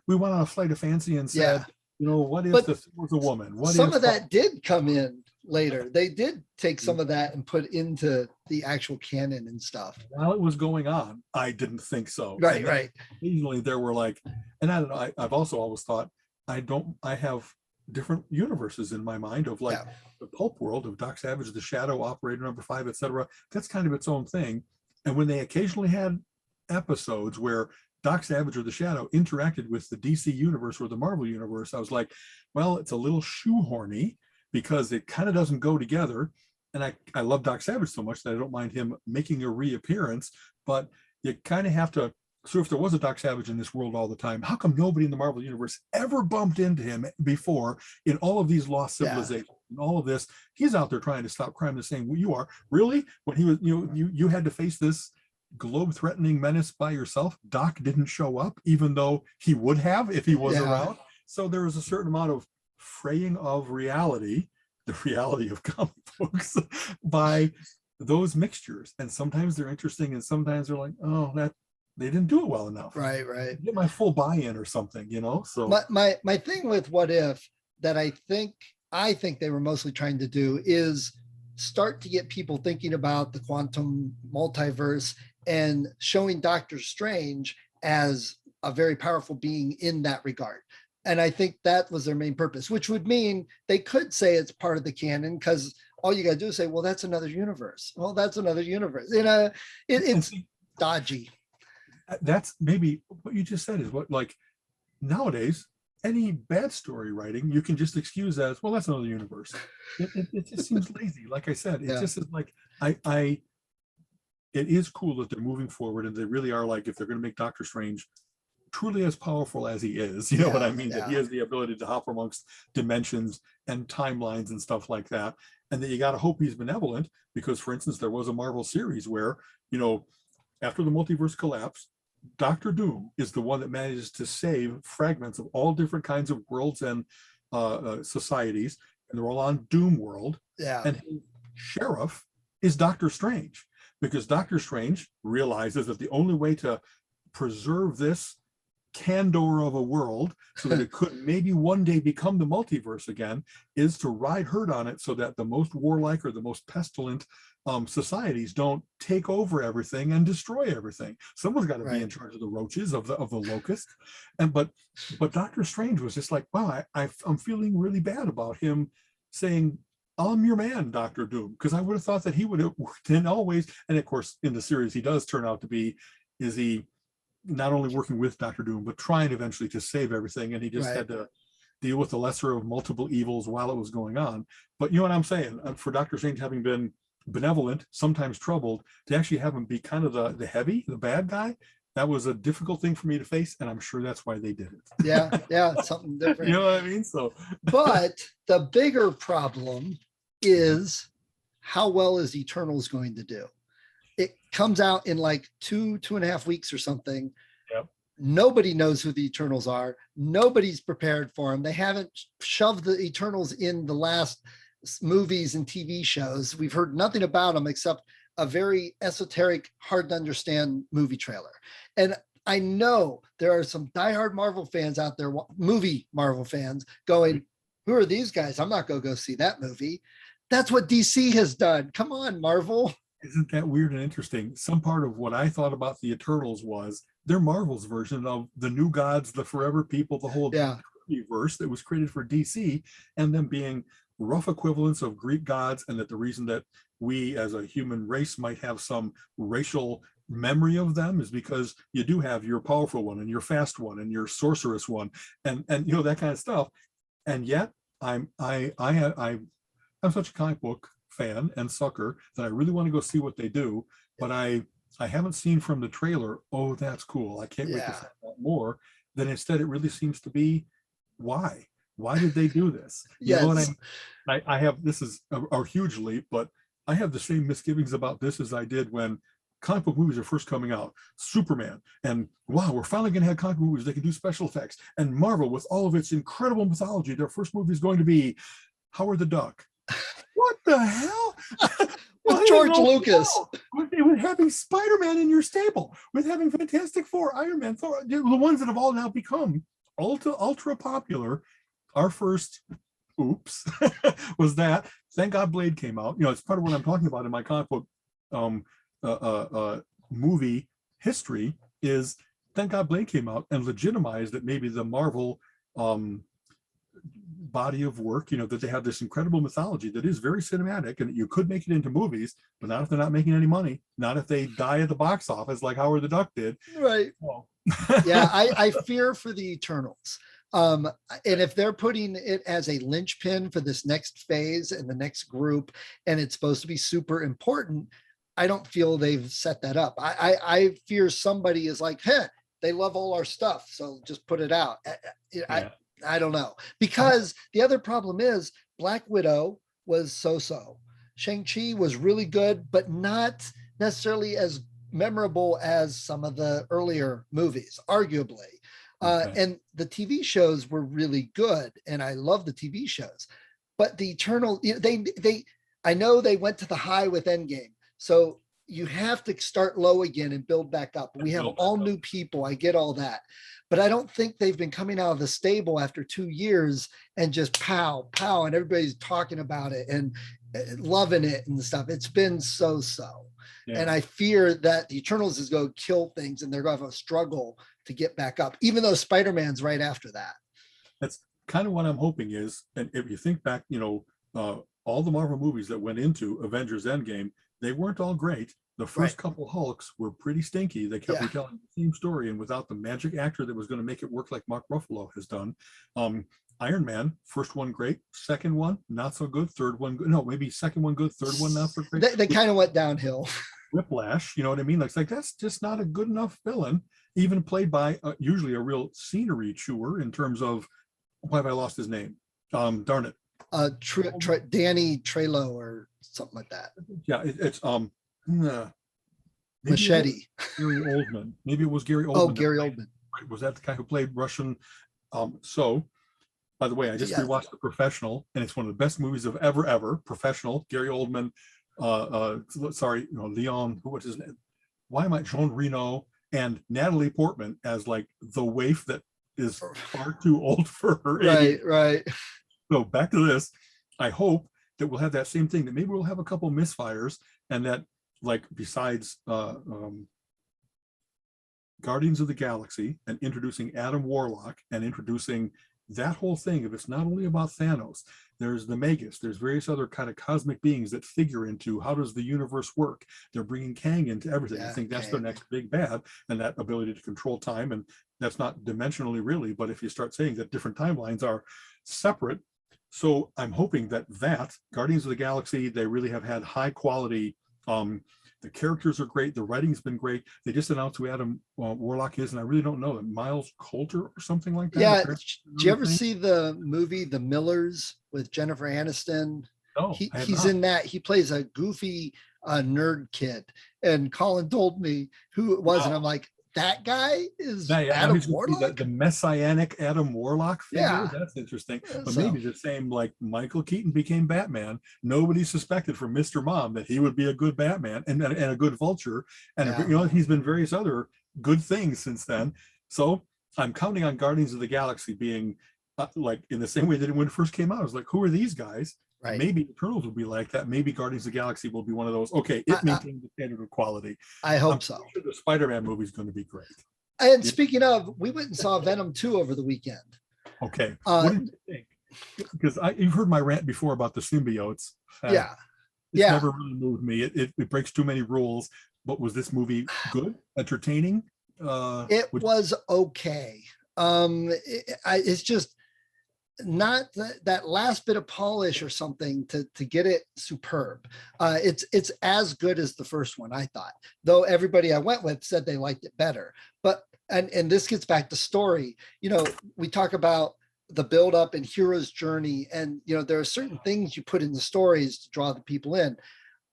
we went on a flight of fancy and said, Yeah. you know, what if But this was a woman? What some if of that did come in later. They did take some of that and put into the actual canon and stuff. while it was going on, I didn't think so. Right, And right. occasionally there were like, and I don't know, I've also always thought I have different universes in my mind of like Yeah. the pulp world of Doc Savage, the Shadow, Operator Number 5, etc. That's kind of its own thing. And when they occasionally had episodes where Doc Savage or the Shadow interacted with the DC universe or the Marvel universe, I was like, well, it's a little shoehorny because it kind of doesn't go together. And I love Doc Savage so much that I don't mind him making a reappearance, but you kind of have to. So if there was a Doc Savage in this world all the time, how come nobody in the Marvel universe ever bumped into him before in all of these lost civilizations and all of this? He's out there trying to stop crime the same way you are. Really? When he was, you had to face this globe-threatening menace by yourself. Doc didn't show up, even though he would have if he was around. So there was a certain amount of fraying of reality, the reality of comic books, by those mixtures. And sometimes they're interesting, and sometimes they're like, oh, that they didn't do it well enough. Right. Get my full buy-in or something, So my thing with What If that I think they were mostly trying to do is start to get people thinking about the quantum multiverse and showing Doctor Strange as a very powerful being in that regard. And I think that was their main purpose, which would mean they could say it's part of the canon because all you got to do is say, well, that's another universe. Well, that's another universe. It's dodgy. That's maybe what you just said is what, like, nowadays, any bad story writing, you can just excuse as, well, that's another universe. It just seems lazy. Like I said, it just is like, it is cool that they're moving forward and they really are like, if they're going to make Doctor Strange truly as powerful as he is, you know what I mean? That he has the ability to hop amongst dimensions and timelines and stuff like that. And that you got to hope he's benevolent because, for instance, there was a Marvel series where, after the multiverse collapse, Doctor Doom is the one that manages to save fragments of all different kinds of worlds and societies, and they're all on Doom World. Yeah. And his sheriff is Doctor Strange, because Doctor Strange realizes that the only way to preserve this candor of a world so that it could maybe one day become the multiverse again is to ride herd on it so that the most warlike or the most pestilent societies don't take over everything and destroy everything. Someone's got to be in charge of the roaches, of the locust. And but Doctor Strange was just like, wow, I'm feeling really bad about him saying, I'm your man, Doctor Doom, because I would have thought that he would have worked in always. And of course, in the series, he does turn out to be, is he not only working with Doctor Doom, but trying eventually to save everything. And he just had to deal with the lesser of multiple evils while it was going on. But you know what I'm saying? For Doctor Strange having been benevolent, sometimes troubled, to actually have him be kind of the heavy, the bad guy, that was a difficult thing for me to face. And I'm sure that's why they did it. Yeah, something different. You know what I mean? So, but the bigger problem is how well is Eternals going to do? It comes out in like 2.5 weeks or something. Yep. Nobody knows who the Eternals are. Nobody's prepared for them. They haven't shoved the Eternals in the last movies and TV shows. We've heard nothing about them except a very esoteric, hard to understand movie trailer. And I know there are some diehard Marvel fans out there, movie Marvel fans, going, who are these guys? I'm not going to go see that movie. That's what DC has done. Come on, Marvel. Isn't that weird and interesting? Some part of what I thought about the Eternals was they're Marvel's version of the New Gods, the Forever People, the whole universe that was created for DC, and them being rough equivalents of Greek gods, and that the reason that we as a human race might have some racial memory of them is because you do have your powerful one and your fast one and your sorceress one and that kind of stuff. And yet I'm such a comic book fan and sucker that I really want to go see what they do, but I haven't seen from the trailer, oh, that's cool, I can't wait to find out more. Then instead it really seems to be, why did they do this? You know what I have, this is a huge leap, but I have the same misgivings about this as I did when comic book movies are first coming out. Superman, and wow, we're finally going to have comic book movies that can do special effects. And Marvel, with all of its incredible mythology, their first movie is going to be Howard the Duck. What the hell? With George Lucas. With having Spider-Man in your stable, with having Fantastic Four, Iron Man, Thor, the ones that have all now become ultra popular. Our first oops was that. Thank God Blade came out. It's part of what I'm talking about in my comic book movie history is thank God Blade came out and legitimized that maybe the Marvel body of work, that they have this incredible mythology that is very cinematic and you could make it into movies, but not if they're not making any money, not if they die at the box office like Howard the Duck did. Right. Well. Yeah, I fear for the Eternals. And if they're putting it as a linchpin for this next phase and the next group, and it's supposed to be super important, I don't feel they've set that up. I fear somebody is like, hey, they love all our stuff, so just put it out. I don't know. Because the other problem is Black Widow was so-so. Shang-Chi was really good, but not necessarily as memorable as some of the earlier movies, arguably. And the TV shows were really good, and I love the TV shows. But the Eternal, I know they went to the high with Endgame, so you have to start low again and build back up. We have all new people. I get all that, but I don't think they've been coming out of the stable after 2 years and just pow, and everybody's talking about it and loving it and stuff. It's been so. Yeah. And I fear that the Eternals is going to kill things and they're going to have a struggle to get back up, even though Spider-Man's right after that. That's kind of what I'm hoping is. And if you think back, all the Marvel movies that went into Avengers Endgame, they weren't all great. The first couple Hulks were pretty stinky. They kept retelling the same story, and without the magic actor that was going to make it work like Mark Ruffalo has done. Iron Man, first one great, second one not so good, third one good. No, maybe second one good, third one not so great. They kind of went downhill. Whiplash, you know what I mean? It's like that's just not a good enough villain, even played by usually a real scenery chewer in terms of why have I lost his name? Darn it. Danny Trejo or something like that. Yeah, it's Machete. Gary Oldman. Maybe it was Gary Oldman. Oh, Gary Oldman. Right? Was that the guy who played Russian? So, by the way, I just rewatched The Professional, and it's one of the best movies of ever. Professional. Gary Oldman. Leon. What's his name? Why am I Jean Reno and Natalie Portman as like the waif that is far too old for her age. Right. So back to this. I hope that we'll have that same thing. That maybe we'll have a couple misfires, and that like besides Guardians of the Galaxy and introducing Adam Warlock and introducing that whole thing, if it's not only about Thanos, there's the Magus, there's various other kind of cosmic beings that figure into how does the universe work. They're bringing Kang into everything. I think that's their next big bad, and that ability to control time. And that's not dimensionally really, but if you start saying that different timelines are separate. So I'm hoping that Guardians of the Galaxy, they really have had high quality. The characters are great. The writing's been great. They just announced who Adam Warlock is, and I really don't know him. Miles Coulter or something like that. Yeah. Did you ever see the movie The Millers with Jennifer Aniston? No, he's in that. He plays a goofy nerd kid. And Colin told me who it was, and I'm like, that guy is Adam Warlock? The messianic Adam Warlock figure? Yeah. That's interesting. But maybe the same, like Michael Keaton became Batman. Nobody suspected from Mr. Mom that he would be a good Batman and a good Vulture. And he's been various other good things since then. So I'm counting on Guardians of the Galaxy being like in the same way that when it first came out. I was like, who are these guys? Right. Maybe Eternals will be like that. Maybe Guardians of the Galaxy will be one of those. Okay, it maintains the standard of quality. I hope so. Sure the Spider-Man movie is going to be great. And speaking of, we went and saw Venom 2 over the weekend. Okay. What did you think? Because you've heard my rant before about the symbiotes. It's never really moved me. It breaks too many rules. But was this movie good? Entertaining? It was okay. It's just not that last bit of polish or something to get it superb. It's as good as the first one, I thought, though everybody I went with said they liked it better. But and this gets back to story. We talk about the build up and hero's journey, and there are certain things you put in the stories to draw the people in.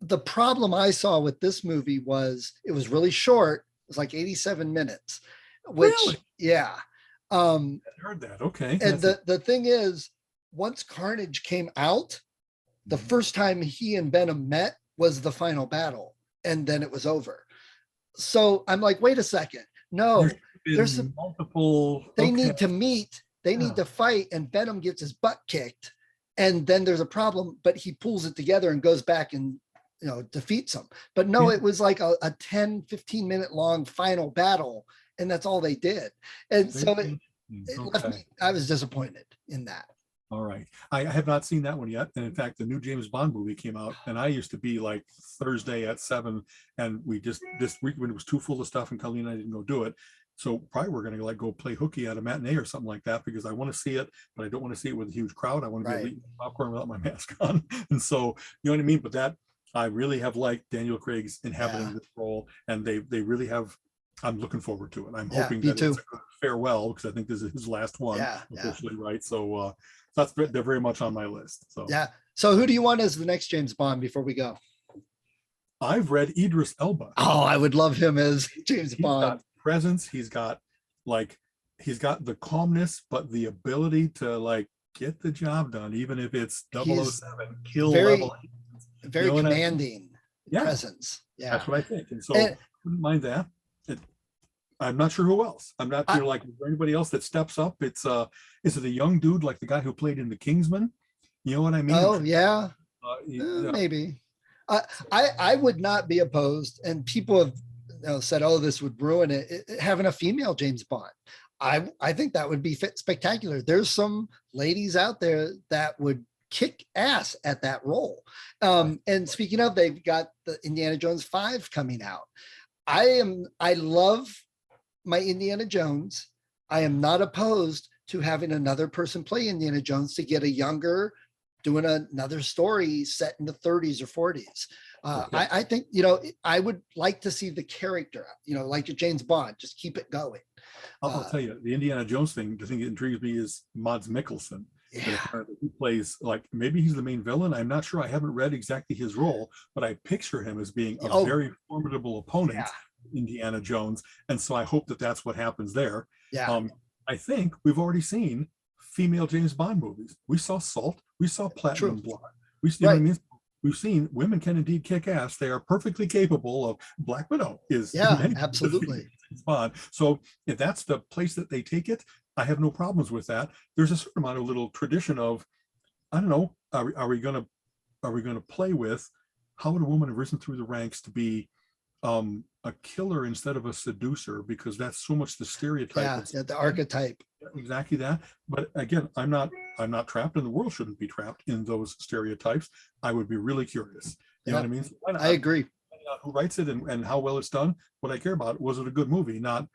the problem I saw with this movie was it was really short. It was like 87 minutes, which, Really? yeah. Um, I heard that. Okay. and That's the thing is, once Carnage came out, the first time he and Venom met was the final battle, and then it was over. So I'm like, wait a second. No, There's there's been multiple. they Okay. need to meet, they need to fight, and Venom gets his butt kicked. And then there's a problem, but he pulls it together and goes back and defeats him. But no, Yeah. it was like a 10, 15-minute long final battle, and that's all they did. And so it left me, I was disappointed in that. All right. I have not seen that one yet. And in fact, the new James Bond movie came out, and I used to be like Thursday at 7, and we just this week when it was too full of stuff and Colleen and I didn't go do it. So probably we're gonna like go play hooky at a matinee or something like that, because I want to see it, but I don't want to see it with a huge crowd. I want to be able to eat popcorn without my mask on. And so, you know what I mean? But that I really have liked Daniel Craig's inhabiting this role, and they really have. I'm looking forward to it. I'm hoping that it's a good farewell, because I think this is his last one officially, right? So they're very much on my list. So yeah. So who do you want as the next James Bond before we go? I've read Idris Elba. Oh, I would love him as James He's Bond. got presence. He's got the calmness, but the ability to like get the job done, even if it's 007 kill level. Very commanding presence. Yeah, that's what I think. And so I wouldn't mind that. I'm not sure who else. I'm not sure, like, is there anybody else that steps up? It's is it a young dude like the guy who played in The Kingsman? You know what I mean? Oh yeah, yeah. Maybe. I would not be opposed, and people have said, "Oh, this would ruin it." Having a female James Bond, I think that would be spectacular. There's some ladies out there that would kick ass at that role. And speaking of, they've got the Indiana Jones 5 coming out. I love my Indiana Jones. I am not opposed to having another person play Indiana Jones to get a younger, doing another story set in the 30s or 40s. I think, I would like to see the character, like James Bond, just keep it going. I'll tell you, the Indiana Jones thing, the thing that intrigues me is Mads Mikkelsen. Yeah. He plays, like, maybe he's the main villain. I'm not sure. I haven't read exactly his role, but I picture him as being a very formidable opponent, Indiana Jones. And so I hope that that's what happens there. Yeah. I think we've already seen female James Bond movies. We saw Salt. We saw Platinum Blonde. We've seen women can indeed kick ass. They are perfectly capable of. Black Widow is absolutely James Bond. So if that's the place that they take it, I have no problems with that. There's a certain amount of little tradition of, I don't know, are we gonna play with how would a woman have risen through the ranks to be a killer instead of a seducer, because that's so much the stereotype. The archetype. Exactly that. But again, I'm not trapped, and the world shouldn't be trapped in those stereotypes. I would be really curious. You know what I mean? So I agree. Who writes it and how well it's done. What I care about, was it a good movie? Not,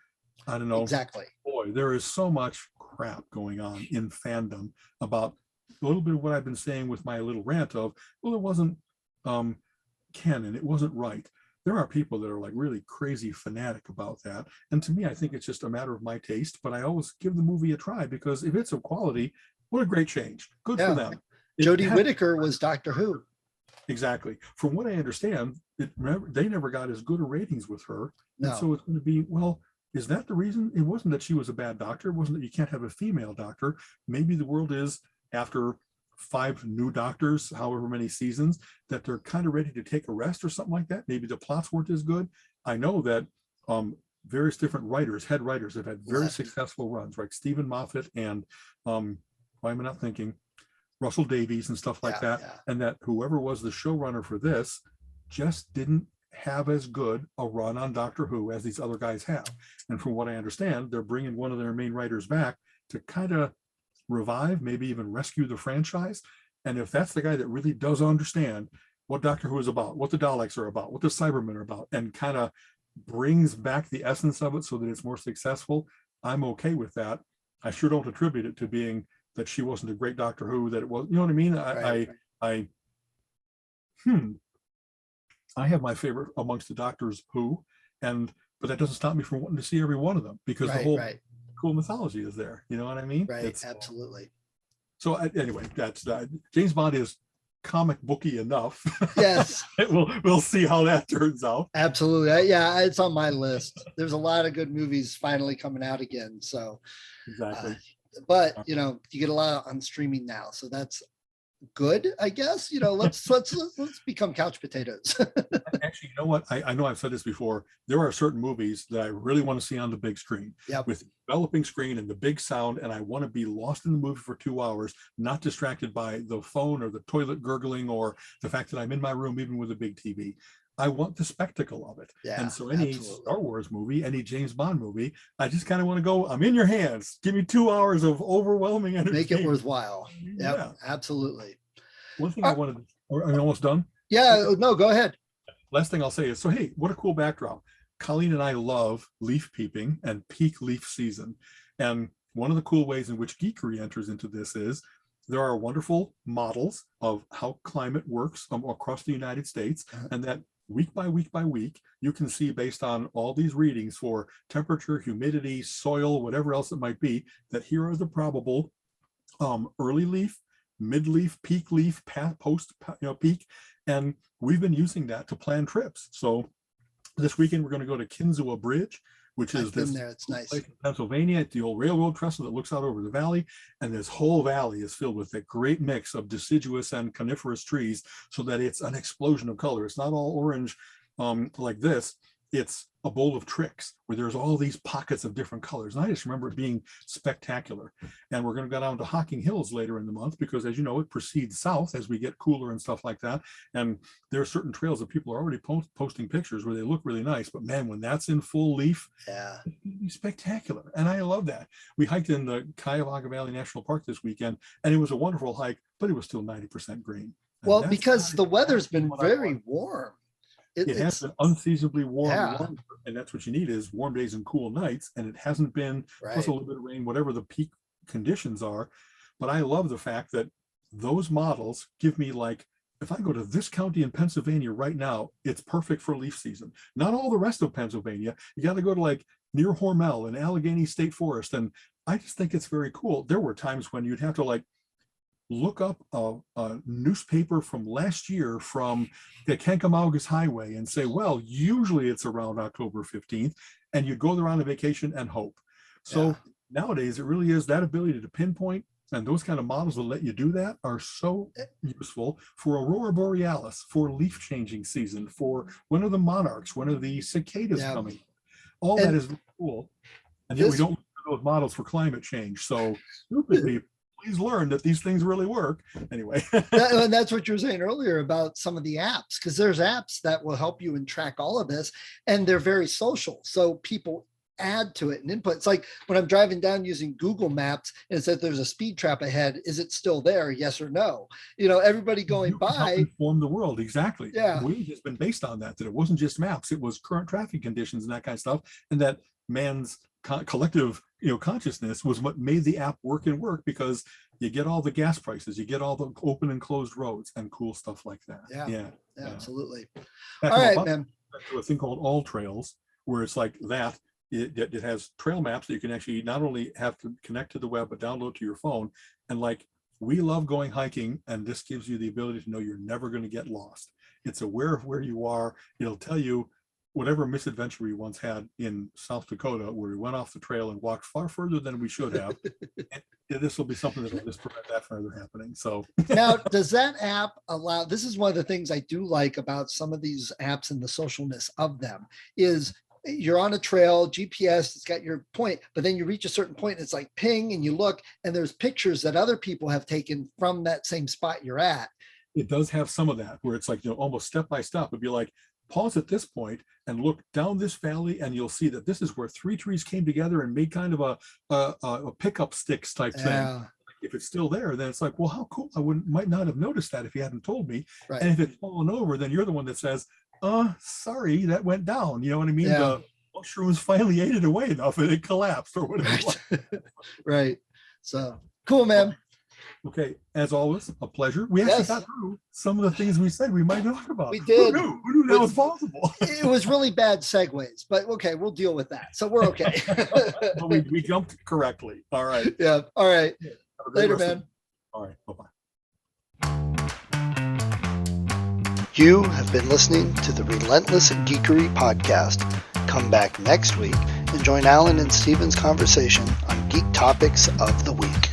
I don't know. Exactly. Boy, there is so much crap going on in fandom about a little bit of what I've been saying with my little rant of, well, it wasn't canon, it wasn't right. There are people that are like really crazy fanatic about that. And to me, I think it's just a matter of my taste, but I always give the movie a try, because if it's of quality, what a great change. Good for them. Jodie Whittaker was Doctor Who. Exactly. From what I understand, they never got as good a ratings with her. No. And so it's going to be, well, is that the reason? It wasn't that she was a bad doctor. It wasn't that you can't have a female doctor. Maybe the world is, after 5 new doctors, however many seasons, that they're kind of ready to take a rest or something like that. Maybe the plots weren't as good. I know that various different writers, head writers, have had very successful runs, right? Stephen Moffat and why am I not thinking? Russell Davies and stuff like that. Yeah. And that whoever was the showrunner for this just didn't have as good a run on Doctor Who as these other guys have. And from what I understand, they're bringing one of their main writers back to kind of revive, maybe even rescue the franchise. And if that's the guy that really does understand what Doctor Who is about, what the Daleks are about, what the Cybermen are about, and kind of brings back the essence of it so that it's more successful, I'm okay with that. I sure don't attribute it to being that she wasn't a great Doctor Who, that it was, you know what I mean? I have my favorite amongst the Doctors Who, but that doesn't stop me from wanting to see every one of them, because the whole cool mythology is there. You know what I mean? Right. Absolutely. So anyway, that's James Bond is comic booky enough. Yes. We'll see how that turns out. Absolutely. Yeah, it's on my list. There's a lot of good movies finally coming out again. So, Exactly. but you get a lot on streaming now, so that's good, I guess. Let's become couch potatoes. Actually, you know what? I know I've said this before. There are certain movies that I really want to see on the big screen, with the developing screen and the big sound, and I want to be lost in the movie for 2 hours, not distracted by the phone or the toilet gurgling or the fact that I'm in my room, even with a big TV. I want the spectacle of it. Yeah, and so any absolutely. Star Wars movie, any James Bond movie, I just kind of want to go, I'm in your hands. Give me 2 hours of overwhelming entertainment. Make it worthwhile. Yep, Yeah, absolutely. one thing I wanted to, are we almost done? Yeah, no, go ahead. Last thing I'll say is, so hey, what a cool backdrop. Colleen and I love leaf peeping and peak leaf season. And one of the cool ways in which geekery enters into this is there are wonderful models of how climate works across the United States, and that week by week by week, you can see, based on all these readings for temperature, humidity, soil, whatever else it might be, that here are the probable early leaf, mid leaf, peak leaf, post peak. And we've been using that to plan trips. So this weekend, we're going to go to Kinzua Bridge, which is this there. It's nice. place in Pennsylvania, at the old railroad trestle that looks out over the valley. And this whole valley is filled with a great mix of deciduous and coniferous trees, so that it's an explosion of color. It's not all orange like this. It's a bowl of tricks where there's all these pockets of different colors. And I just remember it being spectacular. And we're going to go down to Hocking Hills later in the month, because, as you know, it proceeds south as we get cooler and stuff like that. And there are certain trails that people are already posting pictures where they look really nice. But man, when that's in full leaf, yeah, it's going to be spectacular. And I love that. We hiked in the Cuyahoga Valley National Park this weekend, and it was a wonderful hike, but it was still 90% green. And well, because the weather's been very warm. It has been unseasonably warm, yeah. and that's what you need, is warm days and cool nights. And it hasn't been, plus a little bit of rain, whatever the peak conditions are. But I love the fact that those models give me, like, if I go to this county in Pennsylvania right now, it's perfect for leaf season. Not all the rest of Pennsylvania. You got to go to, like, near Hormel and Allegheny State Forest. And I just think it's very cool. There were times when you'd have to, like, look up a newspaper from last year from the Kancamagus Highway and say, well, usually it's around October 15th, and you go there on a vacation and hope. So nowadays, it really is that ability to pinpoint, and those kind of models that let you do that are so useful for Aurora Borealis, for leaf changing season, for when are the monarchs, when are the cicadas coming. All that is cool. And yet we don't use those models for climate change. So stupid people, please learn that these things really work. Anyway. And that's what you were saying earlier about some of the apps, because there's apps that will help you and track all of this, and they're very social. So people add to it and input. It's like when I'm driving down using Google Maps and it says there's a speed trap ahead. Is it still there? Yes or no? Everybody going by. Inform the world. Exactly. Yeah. We has been based on that it wasn't just maps, it was current traffic conditions and that kind of stuff. And that man's collective consciousness was what made the app work, because you get all the gas prices, you get all the open and closed roads and cool stuff like that. Yeah, Absolutely. All right, man. To a thing called All Trails, where it's like that. It has trail maps that you can actually not only have to connect to the web, but download to your phone. And like, we love going hiking, and this gives you the ability to know you're never going to get lost. It's aware of where you are. It'll tell you whatever misadventure we once had in South Dakota, where we went off the trail and walked far further than we should have. This will be something that will just prevent that from ever happening. So now, does that app allow, this is one of the things I do like about some of these apps and the socialness of them, is you're on a trail, GPS, it's got your point, but then you reach a certain point and it's like ping, and you look and there's pictures that other people have taken from that same spot you're at. It does have some of that, where it's like, almost step by step. It'd be like, pause at this point and look down this valley, and you'll see that this is where 3 trees came together and made kind of a pickup sticks type thing. If it's still there, then it's like, well, how cool. Might not have noticed that if you hadn't told me. Right. And if it's fallen over, then you're the one that says, sorry, that went down. You know what I mean? The mushrooms finally ate it away enough and it collapsed or whatever. Right. So cool, man. Okay, as always, a pleasure. We actually got through some of the things we said we might talk about. We did. Who knew that was possible? It was really bad segues, but okay, we'll deal with that. So we're okay. But we jumped correctly. All right. Yeah. All right. Later, man. All right. Bye-bye. You have been listening to the Relentless Geekery Podcast. Come back next week and join Alan and Steven's conversation on geek topics of the week.